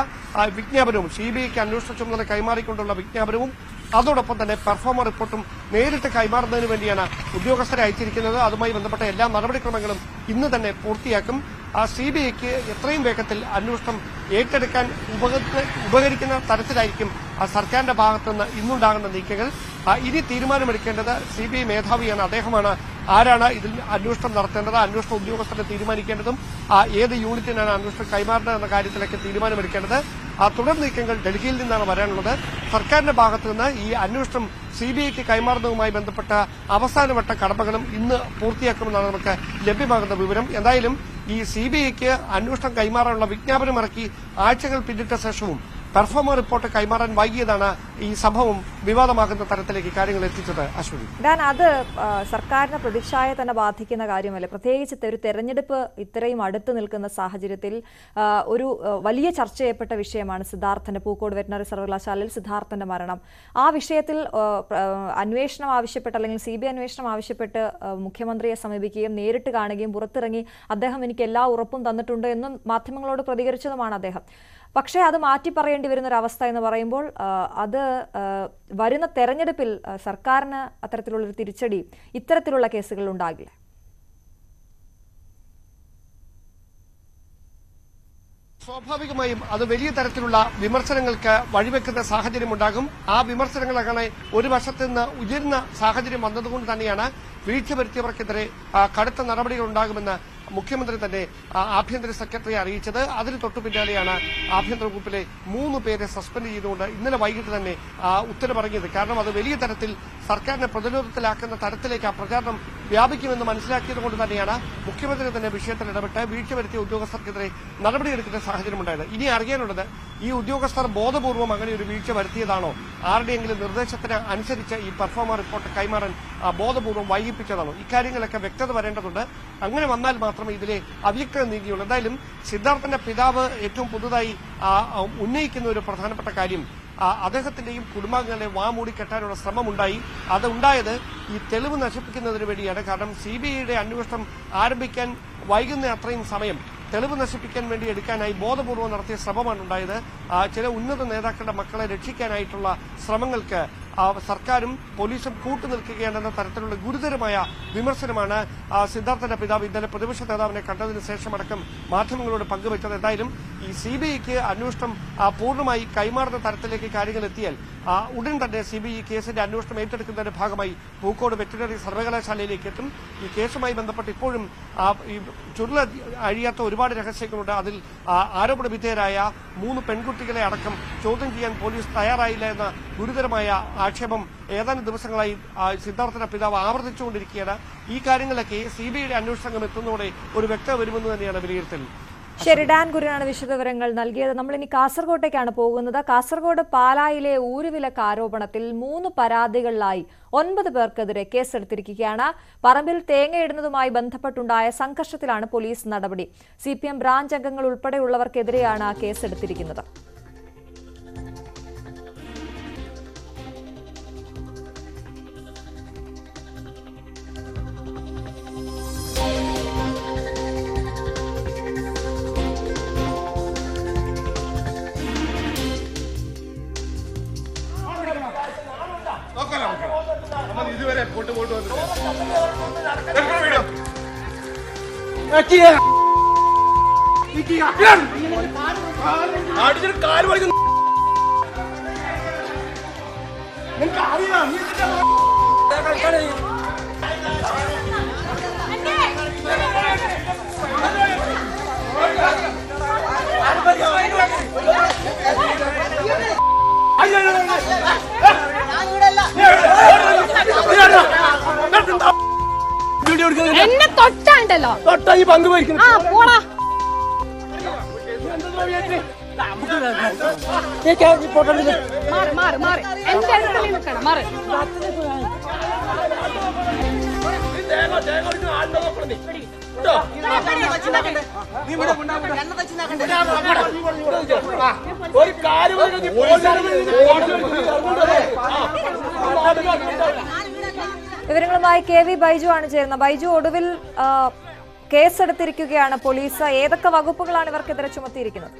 വിജ്ഞാപനവും CBIക്ക് അന്വേഷണ ചുമതല കൈമാറിക്കൊണ്ടുള്ള വിജ്ഞാപനവും അതോടൊപ്പം തന്നെ പെർഫോമ റിപ്പോർട്ടും നേരിട്ട് കൈമാറുന്നതിന് വേണ്ടിയാണ് ഉദ്യോഗസ്ഥരെ അയച്ചിരിക്കുന്നത്. അതുമായി ബന്ധപ്പെട്ട എല്ലാ നടപടിക്രമങ്ങളും ഇന്ന് തന്നെ പൂർത്തിയാക്കും. CBIക്ക് എത്രയും വേഗത്തിൽ അന്വേഷണം ഏറ്റെടുക്കാൻ ഉപകരിക്കുന്ന തരത്തിലായിരിക്കും സർക്കാരിന്റെ ഭാഗത്തുനിന്ന് ഇന്നുണ്ടാകുന്ന നീക്കങ്ങൾ. ഇനി തീരുമാനമെടുക്കേണ്ടത് CBI മേധാവിയാണ്. അദ്ദേഹമാണ് ആരാണ് ഇതിൽ അന്വേഷണം നടത്തേണ്ടത്, അന്വേഷണ ഉദ്യോഗസ്ഥരെ തീരുമാനിക്കേണ്ടതും ഏത് യൂണിറ്റിനാണ് അന്വേഷണം കൈമാറേണ്ടത് എന്ന കാര്യത്തിലൊക്കെ തീരുമാനമെടുക്കേണ്ടത്. തുടർ നീക്കങ്ങൾ ഡൽഹിയിൽ നിന്നാണ് വരാനുള്ളത്. സർക്കാരിന്റെ ഭാഗത്തുനിന്ന് ഈ അന്വേഷണം CBIക്ക് കൈമാറുന്നതുമായി ബന്ധപ്പെട്ട അവസാനവട്ട കടമകളും ഇന്ന് പൂർത്തിയാക്കുമെന്നാണ് നമുക്ക് ലഭ്യമാകുന്ന വിവരം. എന്തായാലും ഈ CBIക്ക് അന്വേഷണം കൈമാറാനുള്ള വിജ്ഞാപനം ഇറക്കി ആഴ്ചകൾ പിന്നിട്ട ശേഷവും പെർഫോമ റിപ്പോർട്ട് കൈമാറാൻ വൈകിയതാണ് ഈ സംഭവം വിവാദമാകുന്ന തരത്തിലേക്ക് കാര്യങ്ങൾ എത്തിച്ചത്. അശ്വതി, അത് സർക്കാരിന്റെ പ്രതിച്ഛായ തന്നെ ബാധിക്കുന്ന കാര്യമല്ലേ? പ്രത്യേകിച്ച് ഒരു തെരഞ്ഞെടുപ്പ് ഇത്രയും അടുത്ത് നിൽക്കുന്ന സാഹചര്യത്തിൽ ഒരു വലിയ ചർച്ച ചെയ്യപ്പെട്ട വിഷയമാണ് സിദ്ധാർത്ഥന്റെ, പൂക്കോട് വെറ്റിനറി സർവകലാശാലയിൽ സിദ്ധാർത്ഥന്റെ മരണം. ആ വിഷയത്തിൽ അന്വേഷണം ആവശ്യപ്പെട്ട്, അല്ലെങ്കിൽ CBI അന്വേഷണം ആവശ്യപ്പെട്ട് മുഖ്യമന്ത്രിയെ സമീപിക്കുകയും നേരിട്ട് കാണുകയും പുറത്തിറങ്ങി അദ്ദേഹം എനിക്ക് എല്ലാ ഉറപ്പും തന്നിട്ടുണ്ട് എന്നും മാധ്യമങ്ങളോട് പ്രതികരിച്ചതുമാണ് അദ്ദേഹം. പക്ഷേ അത് മാറ്റി പറയേണ്ടി വരുന്ന ഒരു അവസ്ഥ എന്ന് പറയുമ്പോൾ അത് വരുന്ന തെരഞ്ഞെടുപ്പിൽ സർക്കാരിന് അത്തരത്തിലുള്ളൊരു തിരിച്ചടി ഇത്തരത്തിലുള്ള കേസുകൾ ഉണ്ടാകില്ല. സ്വാഭാവികമായും അത് വലിയ തരത്തിലുള്ള വിമർശനങ്ങൾക്ക് വഴിവെക്കുന്ന സാഹചര്യമുണ്ടാകും. ആ വിമർശനങ്ങൾ അങ്ങനെ ഒരു വശത്ത് നിന്ന് ഉയരുന്ന സാഹചര്യം വന്നതുകൊണ്ട് തന്നെയാണ് വീഴ്ച വരുത്തിയവർക്കെതിരെ കടുത്ത നടപടികൾ ഉണ്ടാകുമെന്ന് മുഖ്യമന്ത്രി തന്നെ ആഭ്യന്തര സെക്രട്ടറിയെ അറിയിച്ചത്. അതിന് തൊട്ടു പിന്നാലെയാണ് ആഭ്യന്തര വകുപ്പിലെ 3 പേരെ സസ്പെൻഡ് ചെയ്തുകൊണ്ട് ഇന്നലെ വൈകിട്ട് തന്നെ ഉത്തരവിറങ്ങിയത്. കാരണം അത് വലിയ തരത്തിൽ സർക്കാരിനെ പ്രതിരോധത്തിലാക്കുന്ന തരത്തിലേക്ക് ആ പ്രചാരണം വ്യാപിക്കുമെന്ന് മനസ്സിലാക്കിയത് കൊണ്ട് തന്നെയാണ് മുഖ്യമന്ത്രി തന്നെ വിഷയത്തിൽ ഇടപെട്ട് വീഴ്ച വരുത്തിയ ഉദ്യോഗസ്ഥർക്കെതിരെ നടപടിയെടുക്കുന്ന സാഹചര്യമുണ്ടായത്. ഇനി അറിയാനുള്ളത്, ഈ ഉദ്യോഗസ്ഥർ ബോധപൂർവം അങ്ങനെ ഒരു വീഴ്ച വരുത്തിയതാണോ, ആരുടെയെങ്കിലും നിർദ്ദേശത്തിന് അനുസരിച്ച് ഈ പെർഫോമ റിപ്പോർട്ട് കൈമാറാൻ ബോധപൂർവം വൈകിപ്പിച്ചതാണോ? ഇക്കാര്യങ്ങളൊക്കെ വ്യക്തത വരേണ്ടതുണ്ട്. അങ്ങനെ വന്നാൽ മാത്രമേ ഇതിലെ അവ്യക്തത നീങ്ങിയുള്ളൂ. എന്തായാലും സിദ്ധാർത്ഥന്റെ പിതാവ് ഏറ്റവും പുതുതായി ഉന്നയിക്കുന്ന ഒരു പ്രധാനപ്പെട്ട കാര്യം, അദ്ദേഹത്തിന്റെയും കുടുംബാംഗങ്ങളെ വാമൂടി കെട്ടാനുള്ള ശ്രമമുണ്ടായി. അതുണ്ടായത് ഈ തെളിവ് നശിപ്പിക്കുന്നതിന് വേണ്ടിയാണ്. കാരണം CBIയുടെ അന്വേഷണം ആരംഭിക്കാൻ വൈകുന്ന അത്രയും സമയം തെളിവ് നശിപ്പിക്കാൻ വേണ്ടി എടുക്കാനായി ബോധപൂർവ്വം നടത്തിയ ശ്രമമാണ് ഉണ്ടായത്. ചില ഉന്നത നേതാക്കളുടെ മക്കളെ രക്ഷിക്കാനായിട്ടുള്ള ശ്രമങ്ങൾക്ക് സർക്കാരും പോലീസും കൂട്ടുനിൽക്കുകയാണെന്ന തരത്തിലുള്ള ഗുരുതരമായ വിമർശനമാണ് സിദ്ധാർത്ഥന്റെ പിതാവ് ഇന്നലെ പ്രതിപക്ഷ നേതാവിനെ കണ്ടതിന് ശേഷമടക്കം മാധ്യമങ്ങളോട് പങ്കുവച്ചത്. എന്തായാലും ഈ CBIക്ക് അന്വേഷണം പൂർണ്ണമായി കൈമാറുന്ന തരത്തിലേക്ക് കാര്യങ്ങൾ എത്തിയാൽ ഉടൻ തന്നെ CBI കേസിന്റെ അന്വേഷണം ഏറ്റെടുക്കുന്നതിന്റെ ഭാഗമായി പൂക്കോട് വെറ്റിനറി സർവകലാശാലയിലേക്ക് എത്തും. ഈ കേസുമായി ബന്ധപ്പെട്ട് ഇപ്പോഴും ഈ ചുരുള അഴിയാത്ത ഒരുപാട് രഹസ്യങ്ങളുണ്ട്. അതിൽ ആരോപണ വിധേയരായ 3 പെൺകുട്ടികളെ അടക്കം ചോദ്യം ചെയ്യാൻ പോലീസ് തയ്യാറായില്ല എന്ന ഗുരുതരമായ ആക്ഷേപം ഏതാനും ദിവസങ്ങളായി സിദ്ധാർത്ഥന്റെ പിതാവ് ആവർത്തിച്ചുകൊണ്ടിരിക്കുകയാണ്. ഈ കാര്യങ്ങളൊക്കെ CBIയുടെ അന്വേഷണം എത്തുന്നതോടെ ഒരു വ്യക്തത വരുമെന്ന് തന്നെയാണ് വിലയിരുത്തൽ. ശരി, ഡാൻ കുര്യനാണ് വിശദവിവരങ്ങൾ നൽകിയത്. നമ്മളിനി കാസർഗോട്ടേക്കാണ് പോകുന്നത്. കാസർഗോഡ് പാലായിലെ ഊരുവിലക്ക് ആരോപണത്തിൽ 3 പരാതികളിലായി 9 പേർക്കെതിരെ കേസെടുത്തിരിക്കുകയാണ്. പറമ്പിൽ തേങ്ങയിടുന്നതുമായി ബന്ധപ്പെട്ടുണ്ടായ സംഘർഷത്തിലാണ് പോലീസ് നടപടി. CPM ബ്രാഞ്ച് അംഗങ്ങൾ ഉൾപ്പെടെയുള്ളവർക്കെതിരെയാണ് കേസെടുത്തിരിക്കുന്നത്. ഇതുവരെ പോട്ട് എന്നെ തൊട്ടാണ്ടല്ലോ തൊട്ടായി പങ്കുവയ്ക്കുന്നു. മാറി മാറി എന്റെ അടുത്ത് നിൽക്കണം. മാറി ഒരു കാര്യം വിവരങ്ങളുമായി KV ബൈജു ആണ് ചേരുന്നത്. ബൈജു, ഒടുവിൽ കേസെടുത്തിരിക്കുകയാണ് പോലീസ്. ഏതൊക്കെ വകുപ്പുകളാണ് ഇവർക്കെതിരെ ചുമത്തിയിരിക്കുന്നത്?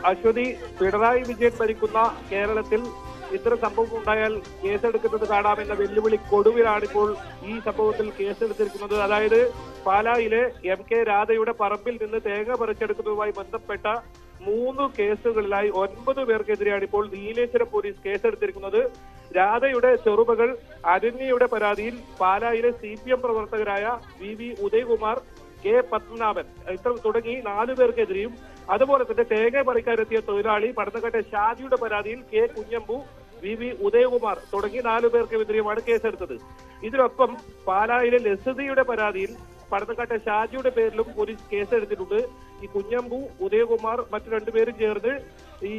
അശ്വതി, പിണറായി വിജയൻ ഭരിക്കുന്ന കേരളത്തിൽ ഇത്തരം സംഭവം ഉണ്ടായാൽ കേസെടുക്കുന്നത് കാണാമെന്ന വെല്ലുവിളി കൊടുവിലാണിപ്പോൾ ഈ സംഭവത്തിൽ കേസെടുത്തിരിക്കുന്നത്. അതായത് പാലായിലെ MK രാധയുടെ പറമ്പിൽ നിന്ന് തേങ്ങ പറിച്ചെടുക്കുന്നതുമായി ബന്ധപ്പെട്ട 3 കേസുകളിലായി 9 പേർക്കെതിരെയാണ് ഇപ്പോൾ നീലേശ്വരം പോലീസ് കേസെടുത്തിരിക്കുന്നത്. രാധയുടെ ചെറുമകൾ അരണ്യയുടെ പരാതിയിൽ പാലായിലെ CPM പ്രവർത്തകരായ VV ഉദയകുമാർ, K പത്മനാഭൻ തുടങ്ങി 4 പേർക്കെതിരെയും അതുപോലെ തന്നെ തേങ്ങ പറിക്കാനെത്തിയ തൊഴിലാളി പടന്നക്കാട്ടെ ഷാജിയുടെ പരാതിയിൽ K കുഞ്ഞമ്പു, VV ഉദയകുമാർ തുടങ്ങി 4 പേർക്കെതിരെയുമാണ് കേസെടുത്തത്. ഇതിനൊപ്പം പാലായിലെ ലസിതയുടെ പരാതിയിൽ പടന്നക്കാട്ടെ ഷാജിയുടെ പേരിലും പോലീസ് കേസെടുത്തിട്ടുണ്ട്. ഈ കുഞ്ഞമ്പു, ഉദയകുമാർ മറ്റു 2 പേരും ചേർന്ന് ഈ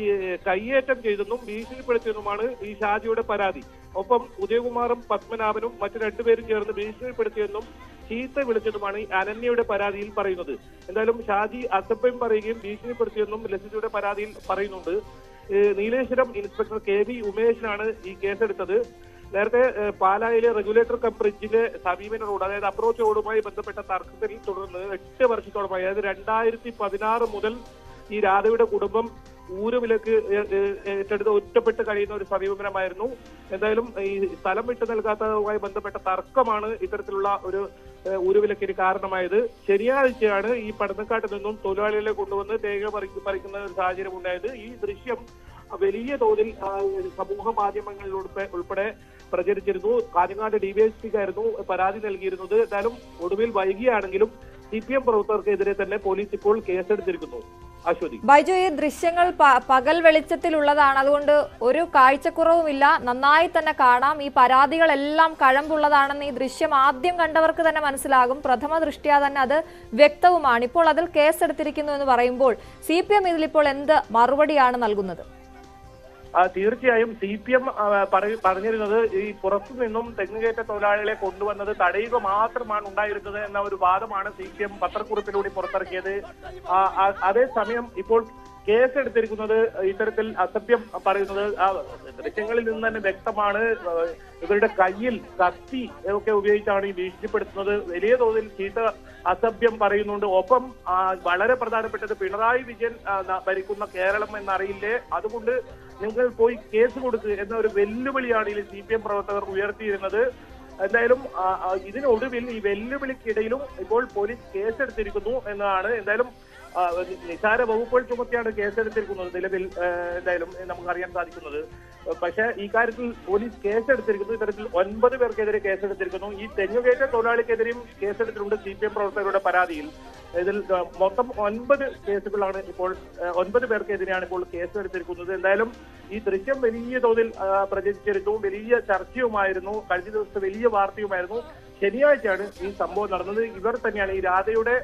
കയ്യേറ്റം ചെയ്തെന്നും ഭീഷണിപ്പെടുത്തിയെന്നുമാണ് ഈ ഷാജിയുടെ പരാതി. ഒപ്പം ഉദയകുമാറും പത്മനാഭനും മറ്റു 2 പേരും ചേർന്ന് ഭീഷണിപ്പെടുത്തിയെന്നും ചീത്ത വിളിച്ചതുമാണ് ഈ അനന്യയുടെ പരാതിയിൽ പറയുന്നത്. എന്തായാലും ഷാജി അസഭ്യം പറയുകയും ഭീഷണിപ്പെടുത്തിയെന്നും ലസിതയുടെ പരാതിയിൽ പറയുന്നുണ്ട്. നീലേശ്വരം ഇൻസ്പെക്ടർ KV ഉമേഷിനാണ് ഈ കേസെടുത്തത്. നേരത്തെ പാലായിലെ റെഗുലേറ്റർ കം ബ്രിഡ്ജിലെ സമീപന റോഡ്, അതായത് അപ്രോച്ച് റോഡുമായി ബന്ധപ്പെട്ട തർക്കത്തിൽ തുടർന്ന് 8 വർഷത്തോളമായി, അതായത് 2016 മുതൽ ഈ രാധയുടെ കുടുംബം ഊരുവിലക്ക് ഏറ്റെടുത്ത് ഒറ്റപ്പെട്ട് കഴിയുന്ന ഒരു സമീപനമായിരുന്നു. എന്തായാലും ഈ സ്ഥലം വിട്ടു നൽകാത്തതുമായി ബന്ധപ്പെട്ട തർക്കമാണ് ഇത്തരത്തിലുള്ള ഒരു ഊരുവിലക്കിന് കാരണമായത്. ശനിയാഴ്ചയാണ് ഈ പടന്നക്കാട്ട് നിന്നും തൊഴിലാളികളെ കൊണ്ടുവന്ന് തേങ്ങ പറിക്കുന്ന ഒരു സാഹചര്യം ഉണ്ടായത്. ഈ ദൃശ്യം വലിയ തോതിൽ സമൂഹ മാധ്യമങ്ങളിൽ ഉൾപ്പെടെ പ്രചരിച്ചിരുന്നു. കാഞ്ഞങ്ങാട് DYSPക്കായിരുന്നു പരാതി നൽകിയിരുന്നത്. എന്തായാലും ഒടുവിൽ വൈകിയാണെങ്കിലും CPM പ്രവർത്തകർക്കെതിരെ തന്നെ പോലീസ് ഇപ്പോൾ കേസെടുത്തിരിക്കുന്നു. അശ്വതി, ബൈജു, ഈ ദൃശ്യങ്ങൾ പകൽ വെളിച്ചത്തിലുള്ളതാണ്, അതുകൊണ്ട് ഒരു കാഴ്ചക്കുറവുമില്ല, നന്നായി തന്നെ കാണാം. ഈ പരാതികളെല്ലാം കഴമ്പുള്ളതാണെന്ന് ഈ ദൃശ്യം ആദ്യം കണ്ടവർക്ക് തന്നെ മനസ്സിലാകും. പ്രഥമ ദൃഷ്ട്യാ തന്നെ അത് വ്യക്തവുമാണ്. ഇപ്പോൾ അതിൽ കേസെടുത്തിരിക്കുന്നു എന്ന് പറയുമ്പോൾ CPM ഇതിലിപ്പോൾ എന്ത് മറുപടിയാണ് നൽകുന്നത്? തീർച്ചയായും CPM പറഞ്ഞിരുന്നത് ഈ പുറത്തു നിന്നും തെങ്ങുകയറ്റ തൊഴിലാളികളെ കൊണ്ടുവന്നത് തടയുക മാത്രമാണ് ഉണ്ടായിരുന്നത് എന്ന ഒരു വാദമാണ് CPM പത്രക്കുറിപ്പിലൂടെ പുറത്തിറക്കിയത്. അതേസമയം ഇപ്പോൾ കേസെടുത്തിരിക്കുന്നത് ഇത്തരത്തിൽ അസഭ്യം പറയുന്നത് ദൃശ്യങ്ങളിൽ നിന്ന് തന്നെ വ്യക്തമാണ്. ഇവരുടെ കയ്യിൽ കത്തി ഒക്കെ ഉപയോഗിച്ചാണ് ഈ ഭീഷണിപ്പെടുത്തുന്നത്. വലിയ തോതിൽ ചീത്ത അസഭ്യം പറയുന്നുണ്ട്. ഒപ്പം വളരെ പ്രധാനപ്പെട്ടത് പിണറായി വിജയൻ ഭരിക്കുന്ന കേരളം എന്നറിയില്ലേ, അതുകൊണ്ട് നിങ്ങൾ പോയി കേസ് കൊടുക്കുക എന്ന ഒരു വെല്ലുവിളിയാണ് ഈ CPM പ്രവർത്തകർ ഉയർത്തിയിരുന്നത്. എന്തായാലും ഇതിനൊടുവിൽ ഈ വെല്ലുവിളിക്കിടയിലും ഇപ്പോൾ പോലീസ് കേസെടുത്തിരിക്കുന്നു എന്നതാണ്. എന്തായാലും നിസാര വകുപ്പുകൾ ചുമത്തിയാണ് കേസെടുത്തിരിക്കുന്നത് നിലവിൽ എന്തായാലും നമുക്കറിയാൻ സാധിക്കുന്നത്. പക്ഷേ ഈ കാര്യത്തിൽ പോലീസ് കേസെടുത്തിരിക്കുന്നു. ഇത്തരത്തിൽ 9 പേർക്കെതിരെ കേസെടുത്തിരിക്കുന്നു. ഈ തെങ്ങുകയറ്റ തൊഴിലാളിക്കെതിരെയും കേസെടുത്തിട്ടുണ്ട് CPM പ്രവർത്തകരുടെ പരാതിയിൽ. ഇതിൽ മൊത്തം 9 കേസുകളാണ് ഇപ്പോൾ 9 പേർക്കെതിരെയാണ് ഇപ്പോൾ കേസെടുത്തിരിക്കുന്നത്. എന്തായാലും ഈ ദൃശ്യം വലിയ തോതിൽ പ്രചരിച്ചിരുന്നു, വലിയ ചർച്ചയുമായിരുന്നു, കഴിഞ്ഞ ദിവസത്തെ വലിയ വാർത്തയുമായിരുന്നു. ശനിയാഴ്ചയാണ് ഈ സംഭവം നടന്നത്. ഇവർ തന്നെയാണ് ഈ രാധയുടെ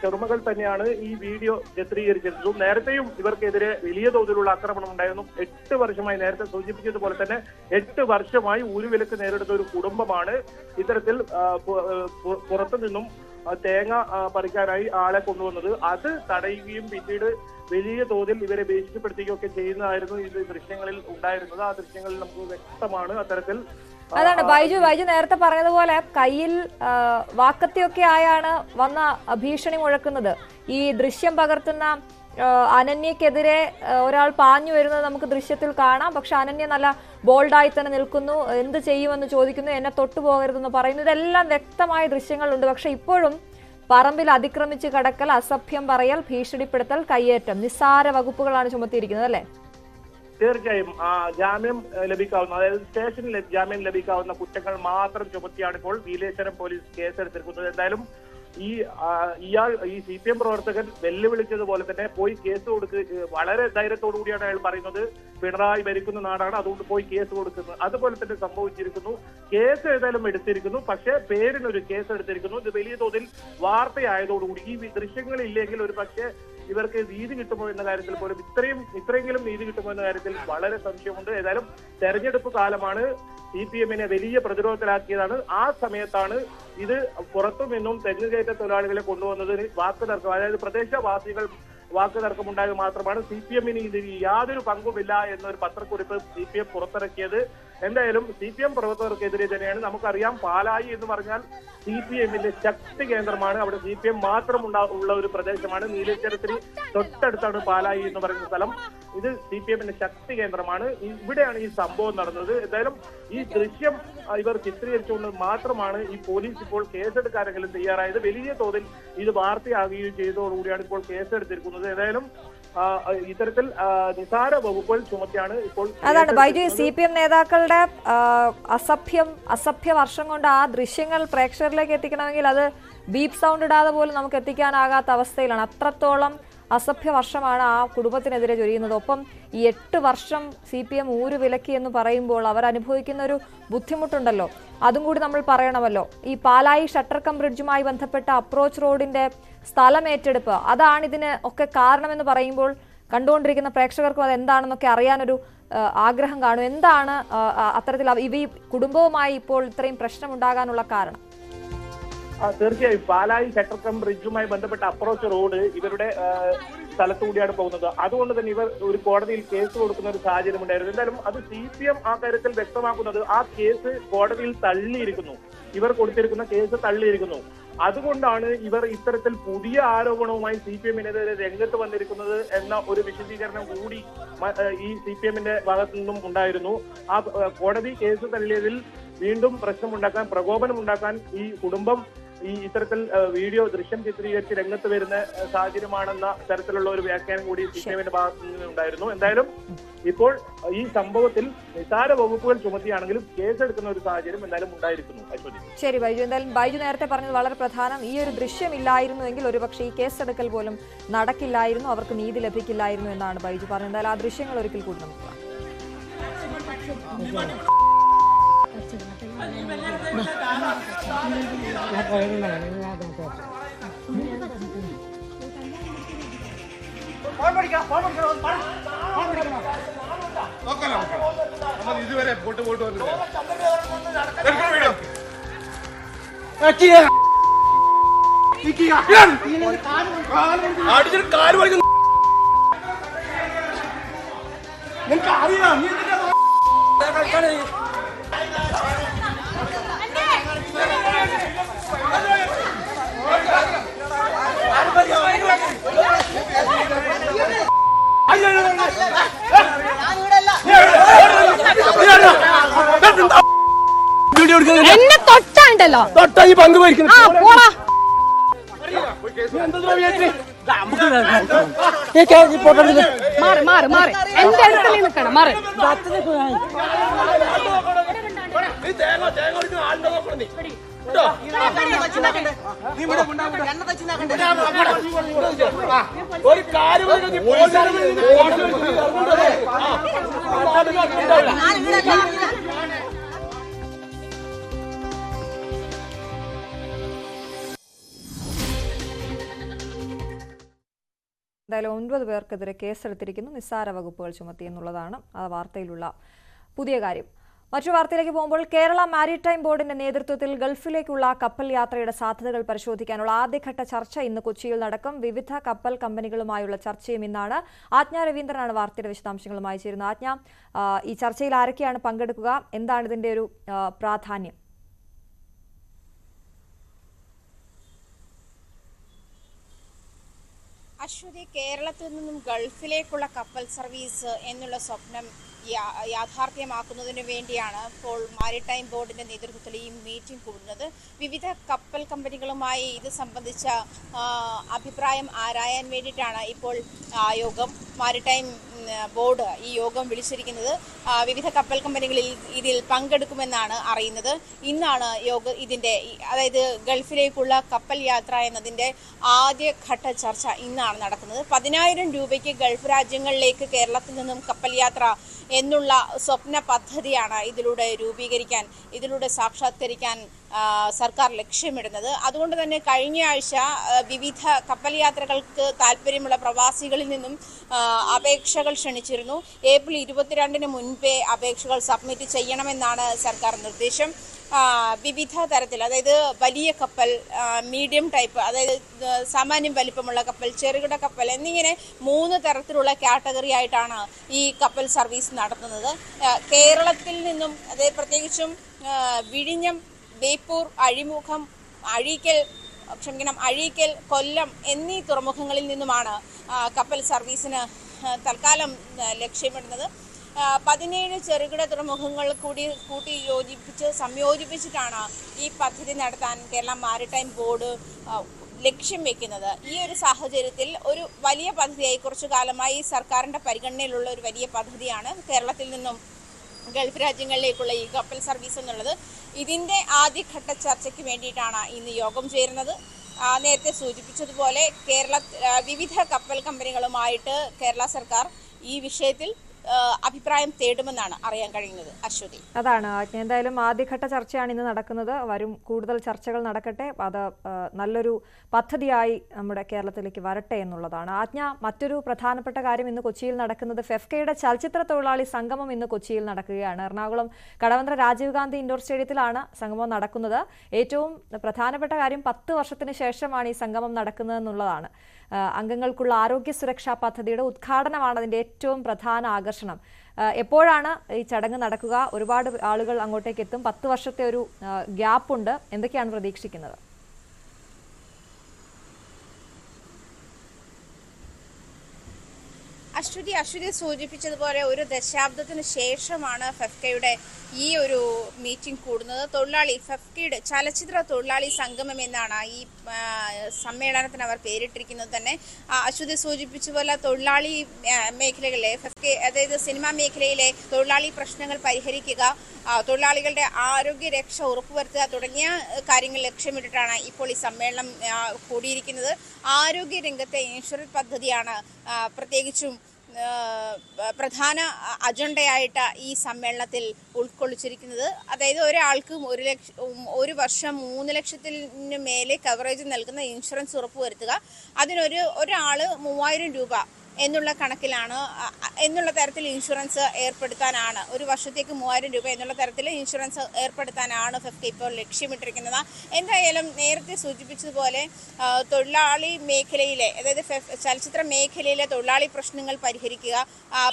ചെറുമകൾ തന്നെയാണ് ഈ വീഡിയോ ചിത്രീകരിച്ചിരുന്നത്. നേരത്തെയും ഇവർക്കെതിരെ വലിയ തോതിലുള്ള ആക്രമണം ഉണ്ടായിരുന്നു. 8 വർഷമായി, നേരത്തെ സൂചിപ്പിച്ചതുപോലെ തന്നെ 8 വർഷമായി ഊരുവിലക്ക് നേരിടുന്ന ഒരു കുടുംബമാണ്. ഇത്തരത്തിൽ പുറത്തു നിന്നും തേങ്ങ പറിക്കാനായി ആളെ കൊണ്ടുവന്നത്. അത് തടയുകയും പിന്നീട് വലിയ തോതിൽ ഇവരെ ഭീഷണിപ്പെടുത്തുകയൊക്കെ ചെയ്യുന്നതായിരുന്നു ഈ ദൃശ്യങ്ങളിൽ ഉണ്ടായിരുന്നത്. ആ ദൃശ്യങ്ങളിൽ നമുക്ക് വ്യക്തമാണ് അത്തരത്തിൽ. അതാണ് ബൈജു നേരത്തെ പറഞ്ഞതുപോലെ കയ്യിൽ വാക്കത്തിയൊക്കെ ആയാണ് വന്ന ഭീഷണി മുഴക്കുന്നത്. ഈ ദൃശ്യം പകർത്തുന്ന അനന്യക്കെതിരെ ഒരാൾ പാഞ്ഞു വരുന്നത് നമുക്ക് ദൃശ്യത്തിൽ കാണാം. പക്ഷെ അനന്യ നല്ല ബോൾഡായി തന്നെ നിൽക്കുന്നു. എന്ത് ചെയ്യുമെന്ന് ചോദിക്കുന്നു, എന്നെ തൊട്ടുപോകരുതെന്ന് പറയുന്നു. ഇതെല്ലാം വ്യക്തമായ ദൃശ്യങ്ങളുണ്ട്. പക്ഷെ ഇപ്പോഴും പറമ്പിൽ അതിക്രമിച്ച് കടക്കൽ, അസഭ്യം പറയൽ, ഭീഷണിപ്പെടുത്തൽ, കയ്യേറ്റം, നിസ്സാര വകുപ്പുകളാണ് ചുമത്തിയിരിക്കുന്നത് അല്ലേ? തീർച്ചയായും ജാമ്യം ലഭിക്കാവുന്ന, അതായത് സ്റ്റേഷനിൽ ജാമ്യം ലഭിക്കാവുന്ന കുറ്റങ്ങൾ മാത്രം ചുമത്തിയാണ് ഇപ്പോൾ നീലേശ്വരം പോലീസ് കേസെടുത്തിരിക്കുന്നത്. എന്തായാലും ഈ CPM പ്രവർത്തകൻ വെല്ലുവിളിച്ചതുപോലെ തന്നെ പോയി കേസ് കൊടുക്കുക, വളരെ ധൈര്യത്തോടു കൂടിയാണ് അയാൾ പറയുന്നത്. പിണറായി ഭരിക്കുന്ന നാടാണ്, അതുകൊണ്ട് പോയി കേസ് കൊടുക്കുന്നത്. അതുപോലെ തന്നെ സംഭവിച്ചിരിക്കുന്നു. കേസ് ഏതായാലും എടുത്തിരിക്കുന്നു. പക്ഷേ പേരിനൊരു കേസ് എടുത്തിരിക്കുന്നു. ഇത് വലിയ തോതിൽ വാർത്തയായതോടുകൂടി ഈ ദൃശ്യങ്ങളില്ലെങ്കിൽ ഒരു പക്ഷേ ഇവർക്ക് നീതി കിട്ടുമോ എന്ന കാര്യത്തിൽ പോലും ഇത്രയെങ്കിലും നീതി കിട്ടുമോ എന്ന കാര്യത്തിൽ വളരെ സംശയമുണ്ട്. ഏതായാലും തെരഞ്ഞെടുപ്പ് കാലമാണ്, CPM-നെ വലിയ പ്രതിരോധത്തിലാക്കിയതാണ്. ആ സമയത്താണ് ഇത് പുറത്തു നിന്നും തെങ്ങുകയറ്റ തൊഴിലാളികളെ കൊണ്ടുവന്നതിന് വാക്കുതർക്കം, അതായത് പ്രദേശവാസികൾ വാക്കുതർക്കമുണ്ടായത് മാത്രമാണ് CPM-ന് ഇതിൽ യാതൊരു പങ്കുമില്ല എന്നൊരു പത്രക്കുറിപ്പ് CPM പുറത്തിറക്കിയത്. എന്തായാലും CPM പ്രവർത്തകർക്കെതിരെ തന്നെയാണ്. നമുക്കറിയാം, പാലായി എന്ന് പറഞ്ഞാൽ CPM-ന്റെ ശക്തി കേന്ദ്രമാണ്. അവിടെ CPM മാത്രം ഉള്ള ഒരു പ്രദേശമാണ്. നീലേശ്വരത്തിന് തൊട്ടടുത്താണ് പാലായി എന്ന് പറയുന്ന സ്ഥലം. ഇത് CPM-ന്റെ ശക്തി കേന്ദ്രമാണ്. ഇവിടെയാണ് ഈ സംഭവം നടന്നത്. എന്തായാലും ഈ ദൃശ്യം ഇവർ ചിത്രീകരിച്ചുകൊണ്ട് മാത്രമാണ് ഈ പോലീസ് ഇപ്പോൾ കേസെടുക്കാനെങ്കിലും തയ്യാറായത്. വലിയ തോതിൽ ഇത് വാർത്തയാകുകയും ചെയ്തതോടുകൂടിയാണ് ഇപ്പോൾ കേസെടുത്തിരിക്കുന്നത്. ഏതായാലും ഇത്തരത്തിൽ നിസാര വകുപ്പുകൾ ചുമത്തിയാണ് ഇപ്പോൾ. അതാണ് ബൈജു, CPM നേതാക്കളുടെ അസഭ്യ വർഷം കൊണ്ട് ആ ദൃശ്യങ്ങൾ പ്രേക്ഷകരിലേക്ക് എത്തിക്കണമെങ്കിൽ അത് ബീപ് സൗണ്ട് ഇടാതെ പോലും നമുക്ക് എത്തിക്കാനാകാത്ത അവസ്ഥയിലാണ്. അത്രത്തോളം അസഭ്യ വർഷമാണ് ആ കുടുംബത്തിനെതിരെ ചൊരിയുന്നത്. ഒപ്പം ഈ 8 വർഷം CPM ഊരുവിലക്കി എന്ന് പറയുമ്പോൾ അവർ അനുഭവിക്കുന്ന ഒരു ബുദ്ധിമുട്ടുണ്ടല്ലോ, അതും കൂടി നമ്മൾ പറയണമല്ലോ. ഈ പാലായി ഷട്ടർ കം ബ്രിഡ്ജുമായി ബന്ധപ്പെട്ട അപ്രോച്ച് റോഡിന്റെ സ്ഥലം ഏറ്റെടുപ്പ്, അതാണ് ഇതിന് ഒക്കെ കാരണമെന്ന് പറയുമ്പോൾ കണ്ടുകൊണ്ടിരിക്കുന്ന പ്രേക്ഷകർക്കും അത് എന്താണെന്നൊക്കെ അറിയാനൊരു ആഗ്രഹം കാണും. എന്താണ് അത്തരത്തിൽ ഈ കുടുംബവുമായി ഇപ്പോൾ ഇത്രയും പ്രശ്നമുണ്ടാകാനുള്ള കാരണം? തീർച്ചയായും പാലായി ഷട്ടർ കം ബ്രിഡ്ജുമായി ബന്ധപ്പെട്ട അപ്രോച്ച് റോഡ് ഇവരുടെ സ്ഥലത്തുകൂടിയാണ് പോകുന്നത്. അതുകൊണ്ട് തന്നെ ഇവർ ഒരു കോടതിയിൽ കേസ് കൊടുക്കുന്ന ഒരു സാഹചര്യം ഉണ്ടായിരുന്നു. എന്തായാലും അത് CPM ആ കാര്യത്തിൽ വ്യക്തമാക്കുന്നത് ആ കേസ് കോടതിയിൽ തള്ളിയിരിക്കുന്നു. ഇവർ കൊടുത്തിരിക്കുന്ന കേസ് തള്ളിയിരിക്കുന്നു. അതുകൊണ്ടാണ് ഇവർ ഇത്തരത്തിൽ പുതിയ ആരോപണവുമായി CPM-നെതിരെ രംഗത്ത് വന്നിരിക്കുന്നത് എന്ന ഒരു വിശദീകരണം കൂടി ഈ CPM-ന്റെ ഭാഗത്തു നിന്നും ഉണ്ടായിരുന്നു. ആ കോടതി കേസ് തള്ളിയതിൽ വീണ്ടും പ്രശ്നമുണ്ടാക്കാൻ, പ്രകോപനമുണ്ടാക്കാൻ ഈ കുടുംബം ഈ ഇത്തരത്തിൽ വീഡിയോ ദൃശ്യം ചിത്രീകരിച്ച് രംഗത്ത് വരുന്ന സാഹചര്യമാണെന്ന തരത്തിലുള്ള ഒരു വ്യാഖ്യാനം കൂടി CPM-ന്റെ ഭാഗത്തു നിന്നുണ്ടായിരുന്നു. എന്തായാലും ഇപ്പോൾ ഈ സംഭവത്തിൽ നിസാര വകുപ്പുകൾ ചുമത്തിയാണെങ്കിലും കേസെടുക്കുന്ന ഒരു സാഹചര്യം എന്തായാലും ഉണ്ടായിരിക്കുന്നു. അശ്വതി, ശരി ബൈജു. എന്തായാലും ബൈജു നേരത്തെ പറഞ്ഞത് വളരെ പ്രധാനം. ഈ ഒരു ദൃശ്യം ഇല്ലായിരുന്നുവെങ്കിൽ ഒരുപക്ഷെ ഈ കേസെടുക്കൽ പോലും നടക്കില്ലായിരുന്നു, അവർക്ക് നീതി ലഭിക്കില്ലായിരുന്നു എന്നാണ് ബൈജു പറഞ്ഞത്. എന്തായാലും ആ ദൃശ്യങ്ങൾ ഒരിക്കൽ കൂടി നമുക്ക് കാണാം. ഇതുവരെ പോട്ട് നിനക്ക് അറിയാം നീ എന്നെ തൊട്ടാണ്ടല്ലോ തൊട്ടായി പങ്ക് വഹിക്കുന്നു. ആ പോടാ. മാറ് മാറ് മാറ് എന്റെ അടുത്തല്ലേ നിൽക്കണം. മാറ്. നീ തേങ്ങ ഒഴിക്കുന്ന ആളുടെ നോക്കണം നീ. ഒരു കാര്യം എന്തായാലും 9 പേർക്കെതിരെ കേസെടുത്തിരിക്കുന്നു. നിസ്സാര വകുപ്പുകൾ ചുമത്തി എന്നുള്ളതാണ് ആ വാർത്തയിലുള്ള പുതിയ കാര്യം. മറ്റു വാർത്തയിലേക്ക് പോകുമ്പോൾ കേരള മാരിടൈം ബോർഡിന്റെ നേതൃത്വത്തിൽ ഗൾഫിലേക്കുള്ള കപ്പൽ യാത്രയുടെ സാധ്യതകൾ പരിശോധിക്കാനുള്ള ആദ്യഘട്ട ചർച്ച ഇന്ന് കൊച്ചിയിൽ നടക്കും. വിവിധ കപ്പൽ കമ്പനികളുമായുള്ള ചർച്ചയും ഇന്നാണ്. ആജ്ഞ രവീന്ദ്രനാണ് വാർത്തയുടെ വിശദാംശങ്ങളുമായി ചേരുന്നത്. ആജ്ഞ, ഈ ചർച്ചയിൽ ആരൊക്കെയാണ് പങ്കെടുക്കുക? എന്താണ് ഇതിന്റെ ഒരു പ്രാധാന്യം? അശ്വതി, കേരളത്തിൽ നിന്നും ഗൾഫിലേക്കുള്ള കപ്പൽ സർവീസ് എന്നുള്ള സ്വപ്നം യാഥാർത്ഥ്യമാക്കുന്നതിന് വേണ്ടിയാണ് ഇപ്പോൾ മാരിടൈം ബോർഡിന്റെ നേതൃത്വത്തിൽ ഈ മീറ്റിംഗ് കൂടുന്നത്. വിവിധ കപ്പൽ കമ്പനികളുമായി ഇത് സംബന്ധിച്ച അഭിപ്രായം ആരായാൻ വേണ്ടിയിട്ടാണ് ഇപ്പോൾ യോഗം മാരിടൈം ബോർഡ് ഈ യോഗം വിളിച്ചിരിക്കുന്നത്. വിവിധ കപ്പൽ കമ്പനികളിൽ ഇതിൽ പങ്കെടുക്കുമെന്നാണ് അറിയുന്നത്. ഇന്നാണ് ഇതിന്റെ അതായത് ഗൾഫിലേക്കുള്ള കപ്പൽ യാത്ര എന്നതിന്റെ ആദ്യഘട്ട ചർച്ച ഇന്നാണ് നടക്കുന്നത്. 10,000 രൂപയ്ക്ക് ഗൾഫ് രാജ്യങ്ങളിലേക്ക് കേരളത്തിൽ നിന്നും കപ്പൽ യാത്ര എന്നുള്ള സ്വപ്ന പദ്ധതിയാണ് ഇതിലൂടെ സാക്ഷാത്കരിക്കാൻ സർക്കാർ ലക്ഷ്യമിടുന്നത്. അതുകൊണ്ട് തന്നെ കഴിഞ്ഞ ആഴ്ച വിവിധ കപ്പൽ യാത്രകൾക്ക് താല്പര്യമുള്ള പ്രവാസികളിൽ നിന്നും അപേക്ഷകൾ ക്ഷണിച്ചിരുന്നു. ഏപ്രിൽ 22-ന് മുൻപേ അപേക്ഷകൾ സബ്മിറ്റ് ചെയ്യണമെന്നാണ് സർക്കാർ നിർദ്ദേശം. വിവിധ തരത്തിൽ, അതായത് വലിയ കപ്പൽ, മീഡിയം ടൈപ്പ്, അതായത് സാമാന്യം വലിപ്പമുള്ള കപ്പൽ, ചെറുകിട കപ്പൽ എന്നിങ്ങനെ 3 തരത്തിലുള്ള കാറ്റഗറി ആയിട്ടാണ് ഈ കപ്പൽ സർവീസ് നടത്തുന്നത്. കേരളത്തിൽ നിന്നും, അതായത് പ്രത്യേകിച്ചും വിഴിഞ്ഞം, ബേപ്പൂർ, അഴീക്കൽ, കൊല്ലം എന്നീ തുറമുഖങ്ങളിൽ നിന്നുമാണ് കപ്പൽ സർവീസിന് തൽക്കാലം ലക്ഷ്യമിടുന്നത്. 17 ചെറുകിട തുറമുഖങ്ങൾ സംയോജിപ്പിച്ചിട്ടാണ് ഈ പദ്ധതി നടത്താൻ കേരള മാരിടൈം ബോർഡ് ലക്ഷ്യം വെക്കുന്നത്. ഈ ഒരു സാഹചര്യത്തിൽ ഒരു വലിയ പദ്ധതിയായി കുറച്ചു കാലമായി സർക്കാരിന്റെ പരിഗണനയിലുള്ള ഒരു വലിയ പദ്ധതിയാണ് കേരളത്തിൽ നിന്നും ഗൾഫ് രാജ്യങ്ങളിലേക്കുള്ള ഈ കപ്പൽ സർവീസ് എന്നുള്ളത്. ഇതിന്റെ ആദ്യഘട്ട ചർച്ചയ്ക്ക് വേണ്ടിയിട്ടാണ് ഇന്ന് യോഗം ചേരുന്നത്. നേരത്തെ സൂചിപ്പിച്ചതുപോലെ വിവിധ കപ്പൽ കമ്പനികളുമായിട്ട് കേരള സർക്കാർ ഈ വിഷയത്തിൽ അഭിപ്രായം തേടുമെന്നാണ് അറിയാൻ കഴിയുന്നത്. അശ്വതി, അതാണ് എന്തായാലും ആദ്യഘട്ട ചർച്ചയാണ് ഇന്ന് നടക്കുന്നത്. വരും കൂടുതൽ ചർച്ചകൾ നടക്കട്ടെ. അത് നല്ലൊരു പദ്ധതിയായി നമ്മുടെ കേരളത്തിലേക്ക് വരട്ടെ എന്നുള്ളതാണ്. ആജ്ഞ, മറ്റൊരു പ്രധാനപ്പെട്ട കാര്യം ഇന്ന് കൊച്ചിയിൽ നടക്കുന്നത് ഫെഫ്കയുടെ ചലച്ചിത്ര തൊഴിലാളി സംഗമം ഇന്ന് കൊച്ചിയിൽ നടക്കുകയാണ്. എറണാകുളം കടവന്ത്ര രാജീവ് ഗാന്ധി ഇൻഡോർ സ്റ്റേഡിയത്തിലാണ് സംഗമം നടക്കുന്നത്. ഏറ്റവും പ്രധാനപ്പെട്ട കാര്യം 10 വർഷത്തിന് ശേഷമാണ് ഈ സംഗമം നടക്കുന്നതെന്നുള്ളതാണ്. അംഗങ്ങൾക്കുള്ള ആരോഗ്യ സുരക്ഷാ പദ്ധതിയുടെ ഉദ്ഘാടനമാണ് അതിൻ്റെ ഏറ്റവും പ്രധാന ആകർഷണം. എപ്പോഴാണ് ഈ ചടങ്ങ് നടക്കുക? ഒരുപാട് ആളുകൾ അങ്ങോട്ടേക്ക് എത്തും. 10 വർഷത്തെ ഒരു ഗ്യാപ്പുണ്ട്. എന്തൊക്കെയാണ് പ്രതീക്ഷിക്കുന്നത്? അശ്വതി സൂചിപ്പിച്ചതുപോലെ ഒരു ദശാബ്ദത്തിന് ശേഷമാണ് ഫെഫ്കയുടെ ഈ ഒരു മീറ്റിംഗ് കൂടുന്നത്. ഫെഫ്കയുടെ ചലച്ചിത്ര തൊഴിലാളി സംഗമം എന്നാണ് ഈ സമ്മേളനത്തിന് അവർ പേരിട്ടിരിക്കുന്നത് തന്നെ. അശ്വതി സൂചിപ്പിച്ച പോലെ തൊഴിലാളി മേഖലകളിലെ അതായത് സിനിമാ മേഖലയിലെ തൊഴിലാളി പ്രശ്നങ്ങൾ പരിഹരിക്കുക, തൊഴിലാളികളുടെ ആരോഗ്യ രക്ഷ ഉറപ്പുവരുത്തുക തുടങ്ങിയ കാര്യങ്ങൾ ലക്ഷ്യമിട്ടിട്ടാണ് ഇപ്പോൾ ഈ സമ്മേളനം കൂടിയിരിക്കുന്നത്. ആരോഗ്യ രംഗത്തെ ഇൻഷുറൻസ് പദ്ധതിയാണ് പ്രത്യേകിച്ചും പ്രധാന അജണ്ടയായിട്ട് ഈ സമ്മേളനത്തിൽ ഉൾക്കൊള്ളിച്ചിരിക്കുന്നത്. അതായത് ഒരാൾക്ക് ഒരു വർഷം 3 ലക്ഷത്തിന് മേലെ കവറേജ് നൽകുന്ന ഇൻഷുറൻസ് ഉറപ്പുവരുത്തുക. ഒരാൾ 3000 രൂപ എന്നുള്ള തരത്തിൽ ഇൻഷുറൻസ് ഏർപ്പെടുത്താനാണ്, ഒരു വർഷത്തേക്ക് 3000 രൂപ എന്നുള്ള തരത്തിൽ ഇൻഷുറൻസ് ഏർപ്പെടുത്താനാണ് ഫെഫ്ക ഇപ്പോൾ ലക്ഷ്യമിട്ടിരിക്കുന്നത്. എന്തായാലും നേരത്തെ സൂചിപ്പിച്ചതുപോലെ തൊഴിലാളി മേഖലയിലെ, അതായത് ചലച്ചിത്ര മേഖലയിലെ തൊഴിലാളി പ്രശ്നങ്ങൾ പരിഹരിക്കുക,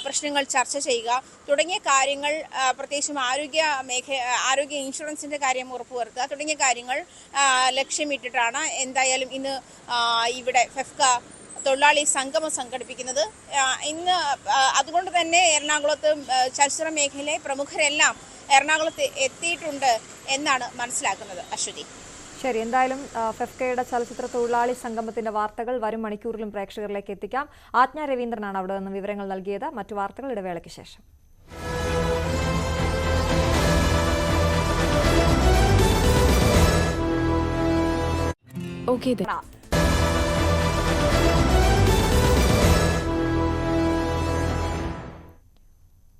പ്രശ്നങ്ങൾ ചർച്ച ചെയ്യുക തുടങ്ങിയ കാര്യങ്ങൾ, പ്രത്യേകിച്ചും ആരോഗ്യ ഇൻഷുറൻസിന്റെ കാര്യം ഉറപ്പുവരുത്തുക തുടങ്ങിയ കാര്യങ്ങൾ ലക്ഷ്യമിട്ടിട്ടാണ് എന്തായാലും ഇന്ന് ഇവിടെ ഫെഫ്ക തൊഴിലാളി സംഗമം സംഘടിപ്പിക്കുന്നത്. ഇന്ന് അതുകൊണ്ട് തന്നെ എറണാകുളത്ത് ചലച്ചിത്ര മേഖലയിലെ പ്രമുഖരെല്ലാം എറണാകുളത്ത് എത്തിയിട്ടുണ്ട് എന്നാണ് മനസ്സിലാക്കുന്നത്. അശ്വതി, ശരി, എന്തായാലും ഫെഫ്കയുടെ ചലച്ചിത്ര തൊഴിലാളി സംഗമത്തിന്റെ വാർത്തകൾ വരും മണിക്കൂറിലും പ്രേക്ഷകരിലേക്ക് എത്തിക്കാം. ആജ്ഞ രവീന്ദ്രനാണ് അവിടെ നിന്ന് വിവരങ്ങൾ നൽകിയത്. മറ്റു വാർത്തകൾ ഇടവേളയ്ക്ക് ശേഷം. Okay then.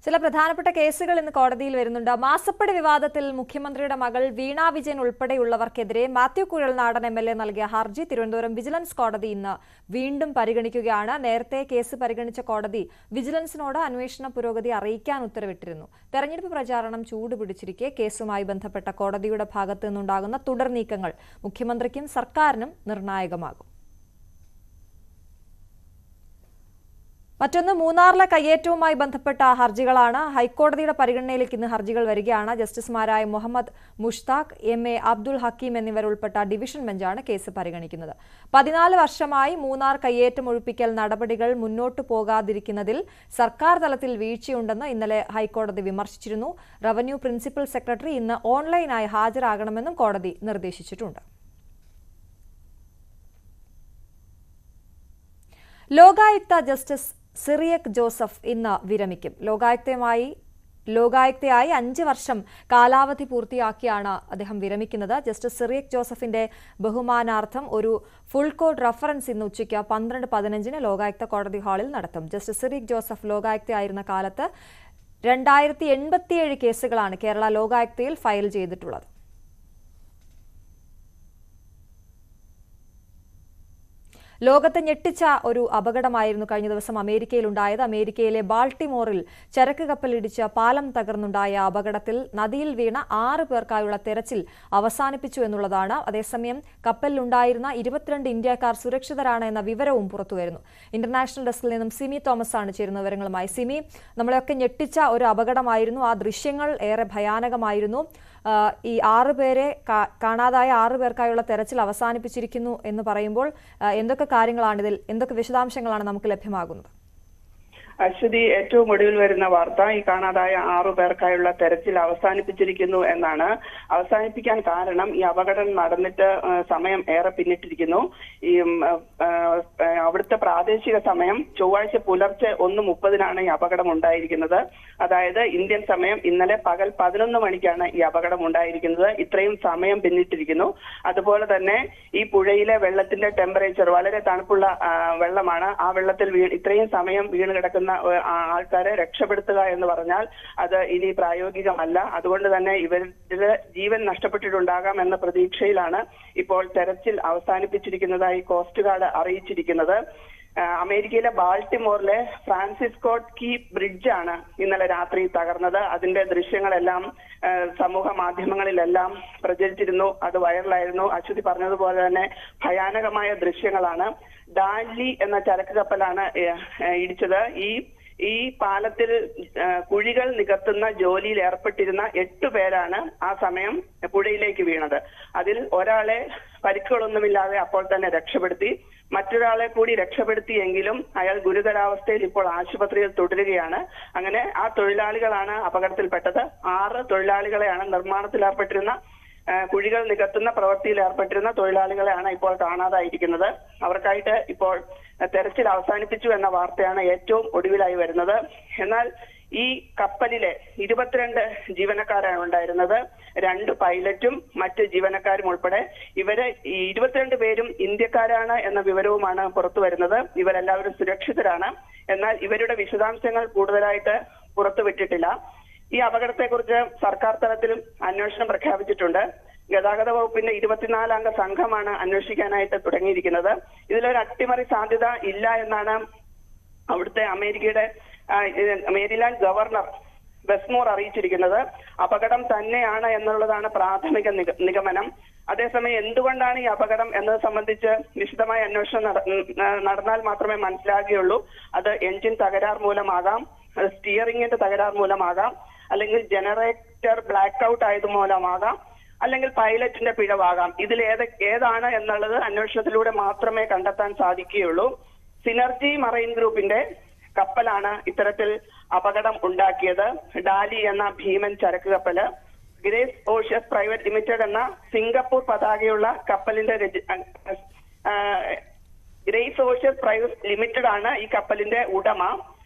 ചില പ്രധാനപ്പെട്ട കേസുകൾ ഇന്ന് കോടതിയിൽ വരുന്നുണ്ട്. മാസപ്പടി വിവാദത്തിൽ മുഖ്യമന്ത്രിയുടെ മകൾ വീണ വിജയൻ ഉൾപ്പെടെയുള്ളവർക്കെതിരെ മാത്യു കുഴൽനാടൻ MLA നൽകിയ ഹർജി തിരുവനന്തപുരം വിജിലൻസ് കോടതി ഇന്ന് വീണ്ടും പരിഗണിക്കുകയാണ്. നേരത്തെ കേസ് പരിഗണിച്ച കോടതി വിജിലൻസിനോട് അന്വേഷണ പുരോഗതി അറിയിക്കാൻ ഉത്തരവിട്ടിരുന്നു. തെരഞ്ഞെടുപ്പ് പ്രചാരണം ചൂടുപിടിച്ചിരിക്കെ കേസുമായി ബന്ധപ്പെട്ട കോടതിയുടെ ഭാഗത്തു നിന്നുണ്ടാകുന്ന തുടർ നീക്കങ്ങൾ മുഖ്യമന്ത്രിക്കും സർക്കാരിനും നിർണായകമാകും. മറ്റൊന്ന് മൂന്നാറിലെ കയ്യേറ്റവുമായി ബന്ധപ്പെട്ട ഹർജികളാണ്. ഹൈക്കോടതിയുടെ പരിഗണനയിലേക്ക് ഇന്ന് ഹർജികൾ വരികയാണ്. ജസ്റ്റിസുമാരായ മുഹമ്മദ് മുഷ്താഖ്, MA അബ്ദുൾ ഹക്കീം എന്നിവരുൾപ്പെട്ട ഡിവിഷൻ ബെഞ്ചാണ് കേസ് പരിഗണിക്കുന്നത്. 14 വർഷമായി മൂന്നാർ കയ്യേറ്റം ഒഴിപ്പിക്കൽ നടപടികൾ മുന്നോട്ടു പോകാതിരിക്കുന്നതിൽ സർക്കാർ തലത്തിൽ വീഴ്ചയുണ്ടെന്ന് ഇന്നലെ ഹൈക്കോടതി വിമർശിച്ചിരുന്നു. റവന്യൂ പ്രിൻസിപ്പൽ സെക്രട്ടറി ഇന്ന് ഓൺലൈനായി ഹാജരാകണമെന്നും കോടതി നിർദ്ദേശിച്ചിട്ടുണ്ട്. ലോകായുക്ത ജസ്റ്റിസ് സിറിയക് ജോസഫ് ഇന്ന് വിരമിക്കും. ലോകായുക്തയായി 5 വർഷം കാലാവധി പൂർത്തിയാക്കിയാണ് അദ്ദേഹം വിരമിക്കുന്നത്. ജസ്റ്റിസ് സിറിയക് ജോസഫിന്റെ ബഹുമാനാർത്ഥം ഒരു ഫുൾ കോർട്ട് റഫറൻസ് ഇന്ന് ഉച്ചയ്ക്ക് 12:15 ലോകായുക്ത കോടതി ഹാളിൽ നടത്തും. ജസ്റ്റിസ് സിറിയക് ജോസഫ് ലോകായുക്തയായിരുന്ന കാലത്ത് 2087 കേസുകളാണ് കേരള ലോകായുക്തയിൽ ഫയൽ ചെയ്തിട്ടുള്ളത്. ലോകത്തെ ഞെട്ടിച്ച ഒരു അപകടമായിരുന്നു കഴിഞ്ഞ ദിവസം അമേരിക്കയിലുണ്ടായത്. അമേരിക്കയിലെ ബാൾട്ടിമോറിൽ ചരക്ക് കപ്പലിടിച്ച് പാലം തകർന്നുണ്ടായ അപകടത്തിൽ നദിയിൽ വീണ 6 പേർക്കായുള്ള തെരച്ചിൽ അവസാനിപ്പിച്ചു എന്നുള്ളതാണ്. അതേസമയം കപ്പലിലുണ്ടായിരുന്ന 22 ഇന്ത്യക്കാർ സുരക്ഷിതരാണ് എന്ന വിവരവും പുറത്തുവരുന്നു. ഇന്റർനാഷണൽ ഡെസ്കിൽ നിന്നും സിമി തോമസ് ആണ് ചേരുന്ന വിവരങ്ങളുമായി. സിമി, നമ്മളെയൊക്കെ ഞെട്ടിച്ച ഒരു അപകടമായിരുന്നു. ആ ദൃശ്യങ്ങൾ ഏറെ ഭയാനകമായിരുന്നു. ഈ 6 പേരെ കാണാതായ 6 പേർക്കായുള്ള തെരച്ചിൽ അവസാനിപ്പിച്ചിരിക്കുന്നു എന്ന് പറയുമ്പോൾ എന്തൊക്കെ കാര്യങ്ങളാണിതിൽ, എന്തൊക്കെ വിശദാംശങ്ങളാണ് നമുക്ക് ലഭ്യമാകുന്നത്? അശ്വതി, ഏറ്റവും ഒടുവിൽ വരുന്ന വാർത്ത ഈ കാണാതായ 6 പേർക്കായുള്ള തെരച്ചിൽ അവസാനിപ്പിച്ചിരിക്കുന്നു എന്നാണ്. അവസാനിപ്പിക്കാൻ കാരണം ഈ അപകടം നടന്നിട്ട് സമയം ഏറെ പിന്നിട്ടിരിക്കുന്നു. ഈ അവിടുത്തെ പ്രാദേശിക സമയം ചൊവ്വാഴ്ച പുലർച്ചെ 1:30 ഈ അപകടം ഉണ്ടായിരിക്കുന്നത്. അതായത് ഇന്ത്യൻ സമയം ഇന്നലെ പകൽ 11 മണിക്കാണ് ഈ അപകടം ഉണ്ടായിരിക്കുന്നത്. ഇത്രയും സമയം പിന്നിട്ടിരിക്കുന്നു. അതുപോലെ തന്നെ ഈ പുഴയിലെ വെള്ളത്തിന്റെ ടെമ്പറേച്ചർ വളരെ തണുപ്പുള്ള വെള്ളമാണ്. ആ വെള്ളത്തിൽ ഇത്രയും സമയം വീണ് കിടക്കുന്ന ആൾക്കാരെ രക്ഷപ്പെടുത്തുക എന്ന് പറഞ്ഞാൽ അത് ഇനി പ്രായോഗികമല്ല. അതുകൊണ്ട് തന്നെ ഇവരുടെ ജീവൻ നഷ്ടപ്പെട്ടിട്ടുണ്ടാകാം എന്ന പ്രതീക്ഷയിലാണ് ഇപ്പോൾ തെരച്ചിൽ അവസാനിപ്പിച്ചിരിക്കുന്നതായി കോസ്റ്റ് ഗാർഡ് അറിയിച്ചിരിക്കുന്നത്. അമേരിക്കയിലെ ബാൾട്ടിമോറിലെ ഫ്രാൻസിസ് സ്കോട്ട് കീ ബ്രിഡ്ജാണ് ഇന്നലെ രാത്രി തകർന്നത്. അതിന്റെ ദൃശ്യങ്ങളെല്ലാം സമൂഹ മാധ്യമങ്ങളിലെല്ലാം പ്രചരിച്ചിരുന്നു. അത് വൈറലായിരുന്നു. അശ്വതി പറഞ്ഞതുപോലെ തന്നെ ഭയാനകമായ ദൃശ്യങ്ങളാണ്. ഡാൻലി എന്ന ചരക്ക് കപ്പലാണ് ഇടിച്ചത്. ഈ പാലത്തിൽ കുഴികൾ നികത്തുന്ന ജോലിയിൽ ഏർപ്പെട്ടിരുന്ന 8 പേരാണ് ആ സമയം പുഴയിലേക്ക് വീണത്. അതിൽ ഒരാളെ പരിക്കുകളൊന്നുമില്ലാതെ അപ്പോൾ തന്നെ രക്ഷപ്പെടുത്തി. മറ്റൊരാളെ കൂടി രക്ഷപ്പെടുത്തിയെങ്കിലും അയാൾ ഗുരുതരാവസ്ഥയിൽ ഇപ്പോൾ ആശുപത്രിയിൽ തുടരുകയാണ്. അങ്ങനെ ആ തൊഴിലാളികളാണ് അപകടത്തിൽപ്പെട്ടത്. 6 തൊഴിലാളികളെയാണ് നിർമ്മാണത്തിൽ കുഴികൾ നികത്തുന്ന പ്രവൃത്തിയിൽ ഏർപ്പെട്ടിരുന്ന തൊഴിലാളികളെയാണ് ഇപ്പോൾ കാണാതായിരിക്കുന്നത്. അവർക്കായിട്ട് ഇപ്പോൾ തെരച്ചിൽ അവസാനിപ്പിച്ചു എന്ന വാർത്തയാണ് ഏറ്റവും ഒടുവിലായി വരുന്നത്. എന്നാൽ ഈ കപ്പലിലെ 22 ജീവനക്കാരാണ് ഉണ്ടായിരുന്നത്. 2 പൈലറ്റും മറ്റ് ജീവനക്കാരും ഉൾപ്പെടെ. ഇവര് 22 പേരും ഇന്ത്യക്കാരാണ് എന്ന വിവരവുമാണ് പുറത്തു വരുന്നത്. ഇവരെല്ലാവരും സുരക്ഷിതരാണ്. എന്നാൽ ഇവരുടെ വിശദാംശങ്ങൾ കൂടുതലായിട്ട് പുറത്തുവിട്ടിട്ടില്ല. ഈ അപകടത്തെക്കുറിച്ച് സർക്കാർ തലത്തിലും അന്വേഷണം പ്രഖ്യാപിച്ചിട്ടുണ്ട്. ഗതാഗത വകുപ്പിന്റെ 24 അംഗ സംഘമാണ് അന്വേഷിക്കാനായിട്ട് തുടങ്ങിയിരിക്കുന്നത്. ഇതിലൊരു അട്ടിമറി സാധ്യത ഇല്ല എന്നാണ് അവിടുത്തെ അമേരിക്കയുടെ മേരിലാൻഡ് ഗവർണർ വെസ്മോർ അറിയിച്ചിരിക്കുന്നത്. അപകടം തന്നെയാണ് എന്നുള്ളതാണ് പ്രാഥമിക നിഗമനം. അതേസമയം എന്തുകൊണ്ടാണ് ഈ അപകടം എന്നത് സംബന്ധിച്ച് വിശദമായ അന്വേഷണം നടന്നാൽ മാത്രമേ മനസ്സിലാകുകയുള്ളൂ. അത് എഞ്ചിൻ തകരാർ മൂലമാകാം, അത് സ്റ്റിയറിംഗിന്റെ തകരാർ മൂലമാകാം, അല്ലെങ്കിൽ ജനറേറ്റർ ബ്ലാക്ക് ഔട്ട് ആയത് മൂലമാകാം, അല്ലെങ്കിൽ പൈലറ്റിന്റെ പിഴവാകാം. ഇതിൽ ഏതാണ് എന്നുള്ളത് അന്വേഷണത്തിലൂടെ മാത്രമേ കണ്ടെത്താൻ സാധിക്കുകയുള്ളൂ. സിനർജി മറൈൻ ഗ്രൂപ്പിന്റെ കപ്പലാണ് ഇത്തരത്തിൽ അപകടം ഉണ്ടാക്കിയത്. ഡാലി എന്ന ഭീമൻ ചരക്ക് കപ്പല്, ഗ്രേസ് ഓഷ്യസ് പ്രൈവറ്റ് ലിമിറ്റഡ് എന്ന സിംഗപ്പൂർ പതാകയുള്ള കപ്പലിന്റെ ഗ്രേസ് ഓഷ്യസ് പ്രൈവറ്റ് ലിമിറ്റഡ് ആണ് ഈ കപ്പലിന്റെ ഉടമ.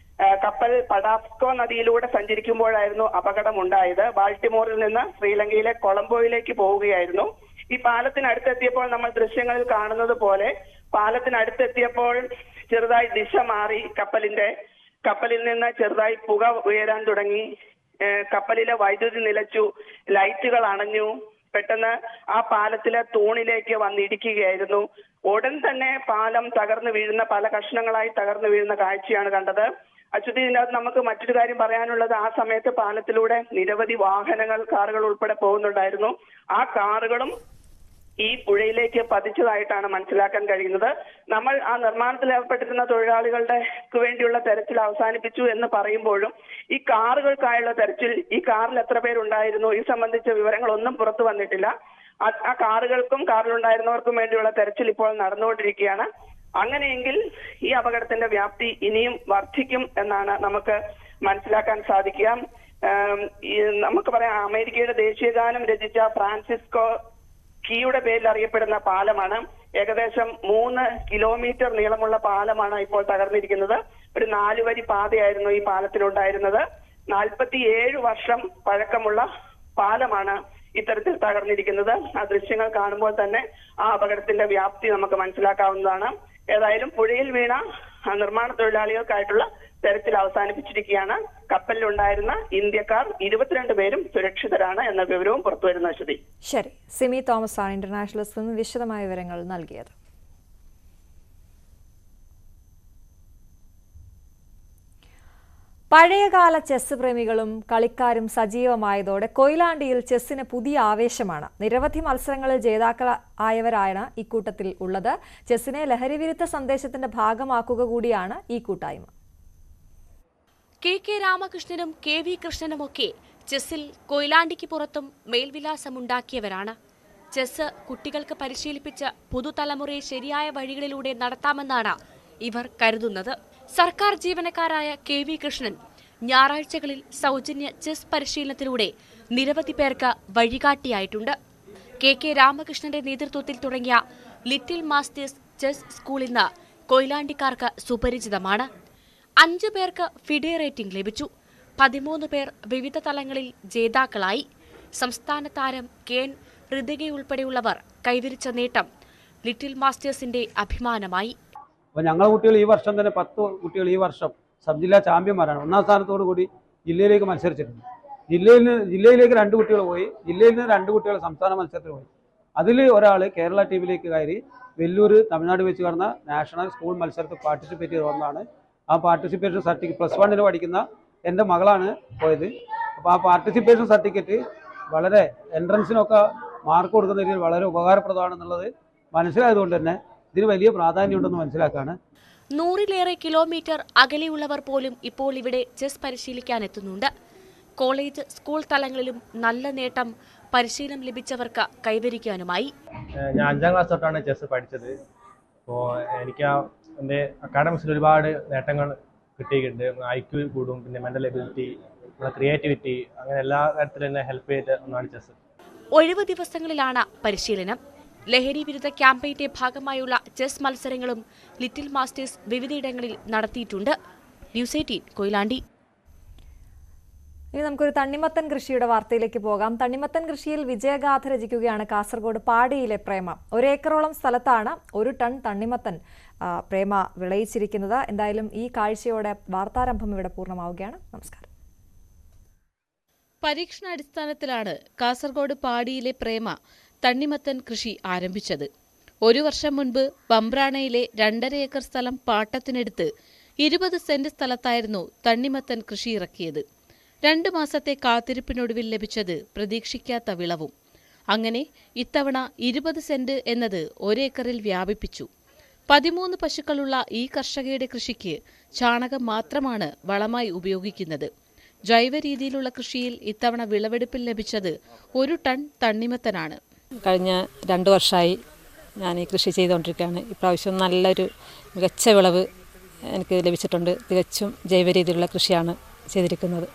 കപ്പൽ പടാസ്കോ നദിയിലൂടെ സഞ്ചരിക്കുമ്പോഴായിരുന്നു അപകടം ഉണ്ടായത്. ബാൾട്ടിമോറിൽ നിന്ന് ശ്രീലങ്കയിലെ കൊളംബോയിലേക്ക് പോവുകയായിരുന്നു. ഈ പാലത്തിനടുത്തെത്തിയപ്പോൾ നമ്മൾ ദൃശ്യങ്ങളിൽ കാണുന്നത് പോലെ പാലത്തിനടുത്തെത്തിയപ്പോൾ ചെറുതായി ദിശ മാറി കപ്പലിൽ നിന്ന് ചെറുതായി പുക ഉയരാൻ തുടങ്ങി. കപ്പലിലെ വൈദ്യുതി നിലച്ചു, ലൈറ്റുകൾ അണഞ്ഞു. പെട്ടെന്ന് ആ പാലത്തിലെ തൂണിലേക്ക് വന്നിടിക്കുകയായിരുന്നു. ഉടൻ തന്നെ പാലം തകർന്നു വീഴുന്ന, പല കഷ്ണങ്ങളായി തകർന്നു വീഴുന്ന കാഴ്ചയാണ് കണ്ടത്. അശ്വതി, ഇതിനകത്ത് നമുക്ക് മറ്റൊരു കാര്യം പറയാനുള്ളത്, ആ സമയത്ത് പാലത്തിലൂടെ നിരവധി വാഹനങ്ങൾ, കാറുകൾ ഉൾപ്പെടെ പോകുന്നുണ്ടായിരുന്നു. ആ കാറുകളും ഈ പുഴയിലേക്ക് പതിച്ചതായിട്ടാണ് മനസ്സിലാക്കാൻ കഴിയുന്നത്. നമ്മൾ ആ നിർമ്മാണത്തിൽ ഏർപ്പെട്ടിരുന്ന തൊഴിലാളികളുടെ വേണ്ടിയുള്ള തെരച്ചിൽ അവസാനിപ്പിച്ചു എന്ന് പറയുമ്പോഴും ഈ കാറുകൾക്കായുള്ള തെരച്ചിൽ, ഈ കാറിൽ എത്ര പേരുണ്ടായിരുന്നു, ഈ സംബന്ധിച്ച വിവരങ്ങളൊന്നും പുറത്തു വന്നിട്ടില്ല. ആ കാറുകൾക്കും കാറിലുണ്ടായിരുന്നവർക്കും വേണ്ടിയുള്ള തെരച്ചിൽ ഇപ്പോൾ നടന്നുകൊണ്ടിരിക്കുകയാണ്. അങ്ങനെയെങ്കിൽ ഈ അപകടത്തിന്റെ വ്യാപ്തി ഇനിയും വർദ്ധിക്കും എന്നാണ് നമുക്ക് മനസ്സിലാക്കാൻ സാധിക്കുക. നമുക്ക് പറയാം, അമേരിക്കയുടെ ദേശീയഗാനം രചിച്ച ഫ്രാൻസിസ്കോ കീയുടെ പേരിൽ അറിയപ്പെടുന്ന പാലമാണ്. ഏകദേശം 3 കിലോമീറ്റർ നീളമുള്ള പാലമാണ് ഇപ്പോൾ തകർന്നിരിക്കുന്നത്. ഒരു 4 വരി പാതയായിരുന്നു ഈ പാലത്തിലുണ്ടായിരുന്നത്. 47 വർഷം പഴക്കമുള്ള പാലമാണ് ഇത്തരത്തിൽ തകർന്നിരിക്കുന്നത്. ആ ദൃശ്യങ്ങൾ കാണുമ്പോൾ തന്നെ ആ അപകടത്തിന്റെ വ്യാപ്തി നമുക്ക് മനസ്സിലാക്കാവുന്നതാണ്. ഏതായാലും പുഴയിൽ വീണ നിർമ്മാണ തൊഴിലാളികൾക്കായിട്ടുള്ള തെരച്ചിൽ അവസാനിപ്പിച്ചിരിക്കുകയാണ്. കപ്പലിലുണ്ടായിരുന്ന ഇന്ത്യക്കാർ 22 പേരും സുരക്ഷിതരാണ് എന്ന വിവരവും പുറത്തുവരുന്ന സ്ഥിതി. ശരി, സിമി തോമസ് ആണ് ഇന്റർനാഷണലിൽ നിന്ന് വിശദമായ വിവരങ്ങൾ നൽകിയത്. പഴയകാല ചെസ് പ്രേമികളും കളിക്കാരും സജീവമായതോടെ കൊയിലാണ്ടിയിൽ ചെസ്സിന് പുതിയ ആവേശമാണ്. നിരവധി മത്സരങ്ങളിൽ ജേതാക്കളായവരാണ് ഇക്കൂട്ടത്തിൽ ഉള്ളത്. ചെസ്സിനെ ലഹരിവിരുദ്ധ സന്ദേശത്തിന്റെ ഭാഗമാക്കുക കൂടിയാണ് ഈ കൂട്ടായ്മ. കെ രാമകൃഷ്ണനും KV കൃഷ്ണനുമൊക്കെ ചെസ്സിൽ കൊയിലാണ്ടിക്ക് പുറത്തും മേൽവിലാസമുണ്ടാക്കിയവരാണ്. ചെസ് കുട്ടികൾക്ക് പരിശീലിപ്പിച്ച് പുതുതലമുറയെ ശരിയായ വഴികളിലൂടെ നടത്താമെന്നാണ് ഇവർ കരുതുന്നത്. സർക്കാർ ജീവനക്കാരായ KV കൃഷ്ണൻ ഞായറാഴ്ചകളിൽ സൗജന്യ ചെസ് പരിശീലനത്തിലൂടെ നിരവധി പേർക്ക് വഴികാട്ടിയായിട്ടുണ്ട്. കെ രാമകൃഷ്ണന്റെ നേതൃത്വത്തിൽ തുടങ്ങിയ ലിറ്റിൽ മാസ്റ്റേഴ്സ് ചെസ് സ്കൂൾ ഇന്ന് കൊയിലാണ്ടിക്കാർക്ക് സുപരിചിതമാണ്. 5 പേർക്ക് ഫിഡെ റേറ്റിംഗ് ലഭിച്ചു. 13 പേർ വിവിധ തലങ്ങളിൽ ജേതാക്കളായി. സംസ്ഥാന താരം KN ഋതികയുൾപ്പെടെയുള്ളവർ കൈവരിച്ച നേട്ടം ലിറ്റിൽ മാസ്റ്റേഴ്സിന്റെ അഭിമാനമായി. അപ്പോൾ ഞങ്ങളുടെ കുട്ടികൾ ഈ വർഷം തന്നെ 10 കുട്ടികൾ ഈ വർഷം സബ് ജില്ലാ ചാമ്പ്യന്മാരാണ്. 1ാം സ്ഥാനത്തോടു കൂടി ജില്ലയിലേക്ക് മത്സരിച്ചിട്ടുണ്ട്. ജില്ലയിലേക്ക് 2 കുട്ടികൾ പോയി. ജില്ലയിൽ നിന്ന് 2 കുട്ടികൾ സംസ്ഥാന മത്സരത്തിൽ പോയി. അതിൽ ഒരാൾ കേരള ടീമിലേക്ക് കയറി വെല്ലൂർ തമിഴ്നാട് വെച്ച് നടന്ന നാഷണൽ സ്കൂൾ മത്സരത്തിൽ പാർട്ടിസിപ്പേറ്റ് ചെയ്ത് വന്നതാണ്. ആ പാർട്ടിസിപ്പേഷൻ സർട്ടിഫിക്കറ്റ് +1 പഠിക്കുന്ന എൻ്റെ മകളാണ് പോയത്. അപ്പോൾ ആ പാർട്ടിസിപ്പേഷൻ സർട്ടിഫിക്കറ്റ് വളരെ എൻട്രൻസിനൊക്കെ മാർക്ക് കൊടുക്കുന്ന രീതിയിൽ വളരെ ഉപകാരപ്രദമാണെന്നുള്ളത് മനസ്സിലായതുകൊണ്ട് തന്നെ ഇതിന് വലിയ പ്രാധാന്യമുണ്ടെന്ന് മനസ്സിലാക്കാണ്. 100ലേറെ കിലോമീറ്റർ അകലെയുള്ളവർ പോലും ഇപ്പോൾ ഇവിടെ ചെസ് പരിശീലിക്കാനെത്തുന്നുണ്ട്. കോളേജ്, സ്കൂൾ തലങ്ങളിലും നല്ല നേട്ടം പരിശീലനം ലഭിച്ചവർക്ക് കൈവരിക്കാനുമായി. ഞാൻ 5ാം ക്ലാസ് തൊട്ടാണ് ചെസ് പഠിച്ചത്. അപ്പോൾ എനിക്ക് എൻ്റെ അക്കാഡമിക്സിൽ ഒരുപാട് നേട്ടങ്ങൾ കിട്ടിയിട്ടുണ്ട്. IQ കൂടും, പിന്നെ മെൻ്റൽ എബിലിറ്റി, ക്രിയേറ്റിവിറ്റി, അങ്ങനെ എല്ലാ കാര്യത്തിലും എന്നെ ഹെൽപ്പ് ചെയ്ത ഒന്നാണ് ചെസ്. ഒഴിവ് ദിവസങ്ങളിലാണ് പരിശീലനം. ലഹരി വിരുദ്ധ ക്യാമ്പയിന്റെ ഭാഗമായുള്ള ചെസ് മത്സരങ്ങളും ലിറ്റിൽ മാസ്റ്റേഴ്സ് വിവിധയിടങ്ങളിൽ നടത്തിയിട്ടുണ്ട്. ന്യൂസ് 18 കൊയിലാണ്ടി. ഇനി നമുക്കൊരു തണ്ണിമത്തൻ കൃഷിയുടെ വാർത്തയിലേക്ക് പോകാം. തണ്ണിമത്തൻ കൃഷിയിൽ വിജയഗാഥ രചിക്കുകയാണ് കാസർഗോഡ് പാടിയിലെ പ്രേമ. 1 ഏക്കറോളം സ്ഥലത്താണ് 1 ടൺ തണ്ണിമത്തൻ പ്രേമ വിളയിച്ചിരിക്കുന്നത്. എന്തായാലും ഈ കാഴ്ചയോടെ വാർത്താരംഭം ഇവിടെ പൂർണ്ണമാവുകയാണ്. നമസ്കാരം. പരീക്ഷണാടിസ്ഥാനത്തിലാണ് കാസർഗോഡ് പാടിയിലെ പ്രേമ തണ്ണിമത്തൻ കൃഷി ആരംഭിച്ചത്. 1 വർഷം മുൻപ് പമ്പ്രാണയിലെ 2.5 ഏക്കർ സ്ഥലം പാട്ടത്തിനെടുത്ത് 20 സെന്റ് സ്ഥലത്തായിരുന്നു തണ്ണിമത്തൻ കൃഷി ഇറക്കിയത്. 2 മാസത്തെ കാത്തിരിപ്പിനൊടുവിൽ ലഭിച്ചത് പ്രതീക്ഷിക്കാത്ത വിളവും. അങ്ങനെ ഇത്തവണ 20 സെന്റ് എന്നത് 1 ഏക്കറിൽ വ്യാപിപ്പിച്ചു. 13 പശുക്കളുള്ള ഈ കർഷകയുടെ കൃഷിക്ക് ചാണകം മാത്രമാണ് വളമായി ഉപയോഗിക്കുന്നത്. ജൈവ രീതിയിലുള്ള കൃഷിയിൽ ഇത്തവണ വിളവെടുപ്പിൽ ലഭിച്ചത് 1 ടൺ തണ്ണിമത്തനാണ്. കഴിഞ്ഞ 2 വർഷമായി ഞാൻ ഈ കൃഷി ചെയ്തുകൊണ്ടിരിക്കുകയാണ്. ഇപ്രാവശ്യം നല്ലൊരു മികച്ച വിളവ് എനിക്ക് ലഭിച്ചിട്ടുണ്ട്. തികച്ചും ജൈവ രീതിയിലുള്ള കൃഷിയാണ് ചെയ്തിരിക്കുന്നത്.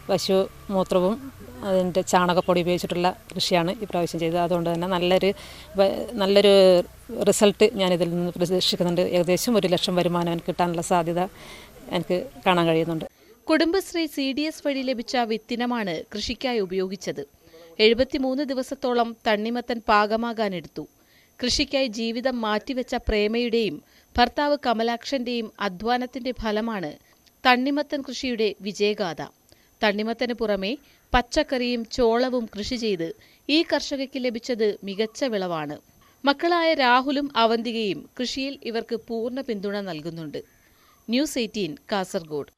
പശു മൂത്രവും അതിൻ്റെ ചാണകപ്പൊടി ഉപയോഗിച്ചിട്ടുള്ള കൃഷിയാണ് ഇപ്രാവശ്യം ചെയ്തത്. അതുകൊണ്ട് തന്നെ നല്ലൊരു റിസൾട്ട് ഞാനിതിൽ നിന്ന് പ്രതീക്ഷിക്കുന്നുണ്ട്. ഏകദേശം 1 ലക്ഷം വരുമാനം എനിക്ക് കിട്ടാനുള്ള സാധ്യത എനിക്ക് കാണാൻ കഴിയുന്നുണ്ട്. കുടുംബശ്രീ CDS വഴി ലഭിച്ച വിത്തിനമാണ് കൃഷിക്കായി ഉപയോഗിച്ചത്. 73 ദിവസത്തോളം തണ്ണിമത്തൻ പാകമാകാനെടുത്തു. കൃഷിക്കായി ജീവിതം മാറ്റിവെച്ച പ്രേമയുടെയും ഭർത്താവ് കമലാക്ഷന്റെയും അധ്വാനത്തിന്റെ ഫലമാണ് തണ്ണിമത്തൻ കൃഷിയുടെ വിജയഗാഥ. തണ്ണിമത്തന് പുറമെ പച്ചക്കറിയും ചോളവും കൃഷി ചെയ്ത് ഈ കർഷകയ്ക്ക് ലഭിച്ചത് മികച്ച വിളവാണ്. മക്കളായ രാഹുലും അവന്തികയും കൃഷിയിൽ ഇവർക്ക് പൂർണ്ണ പിന്തുണ നൽകുന്നുണ്ട്. ന്യൂസ് 18 കാസർഗോഡ്.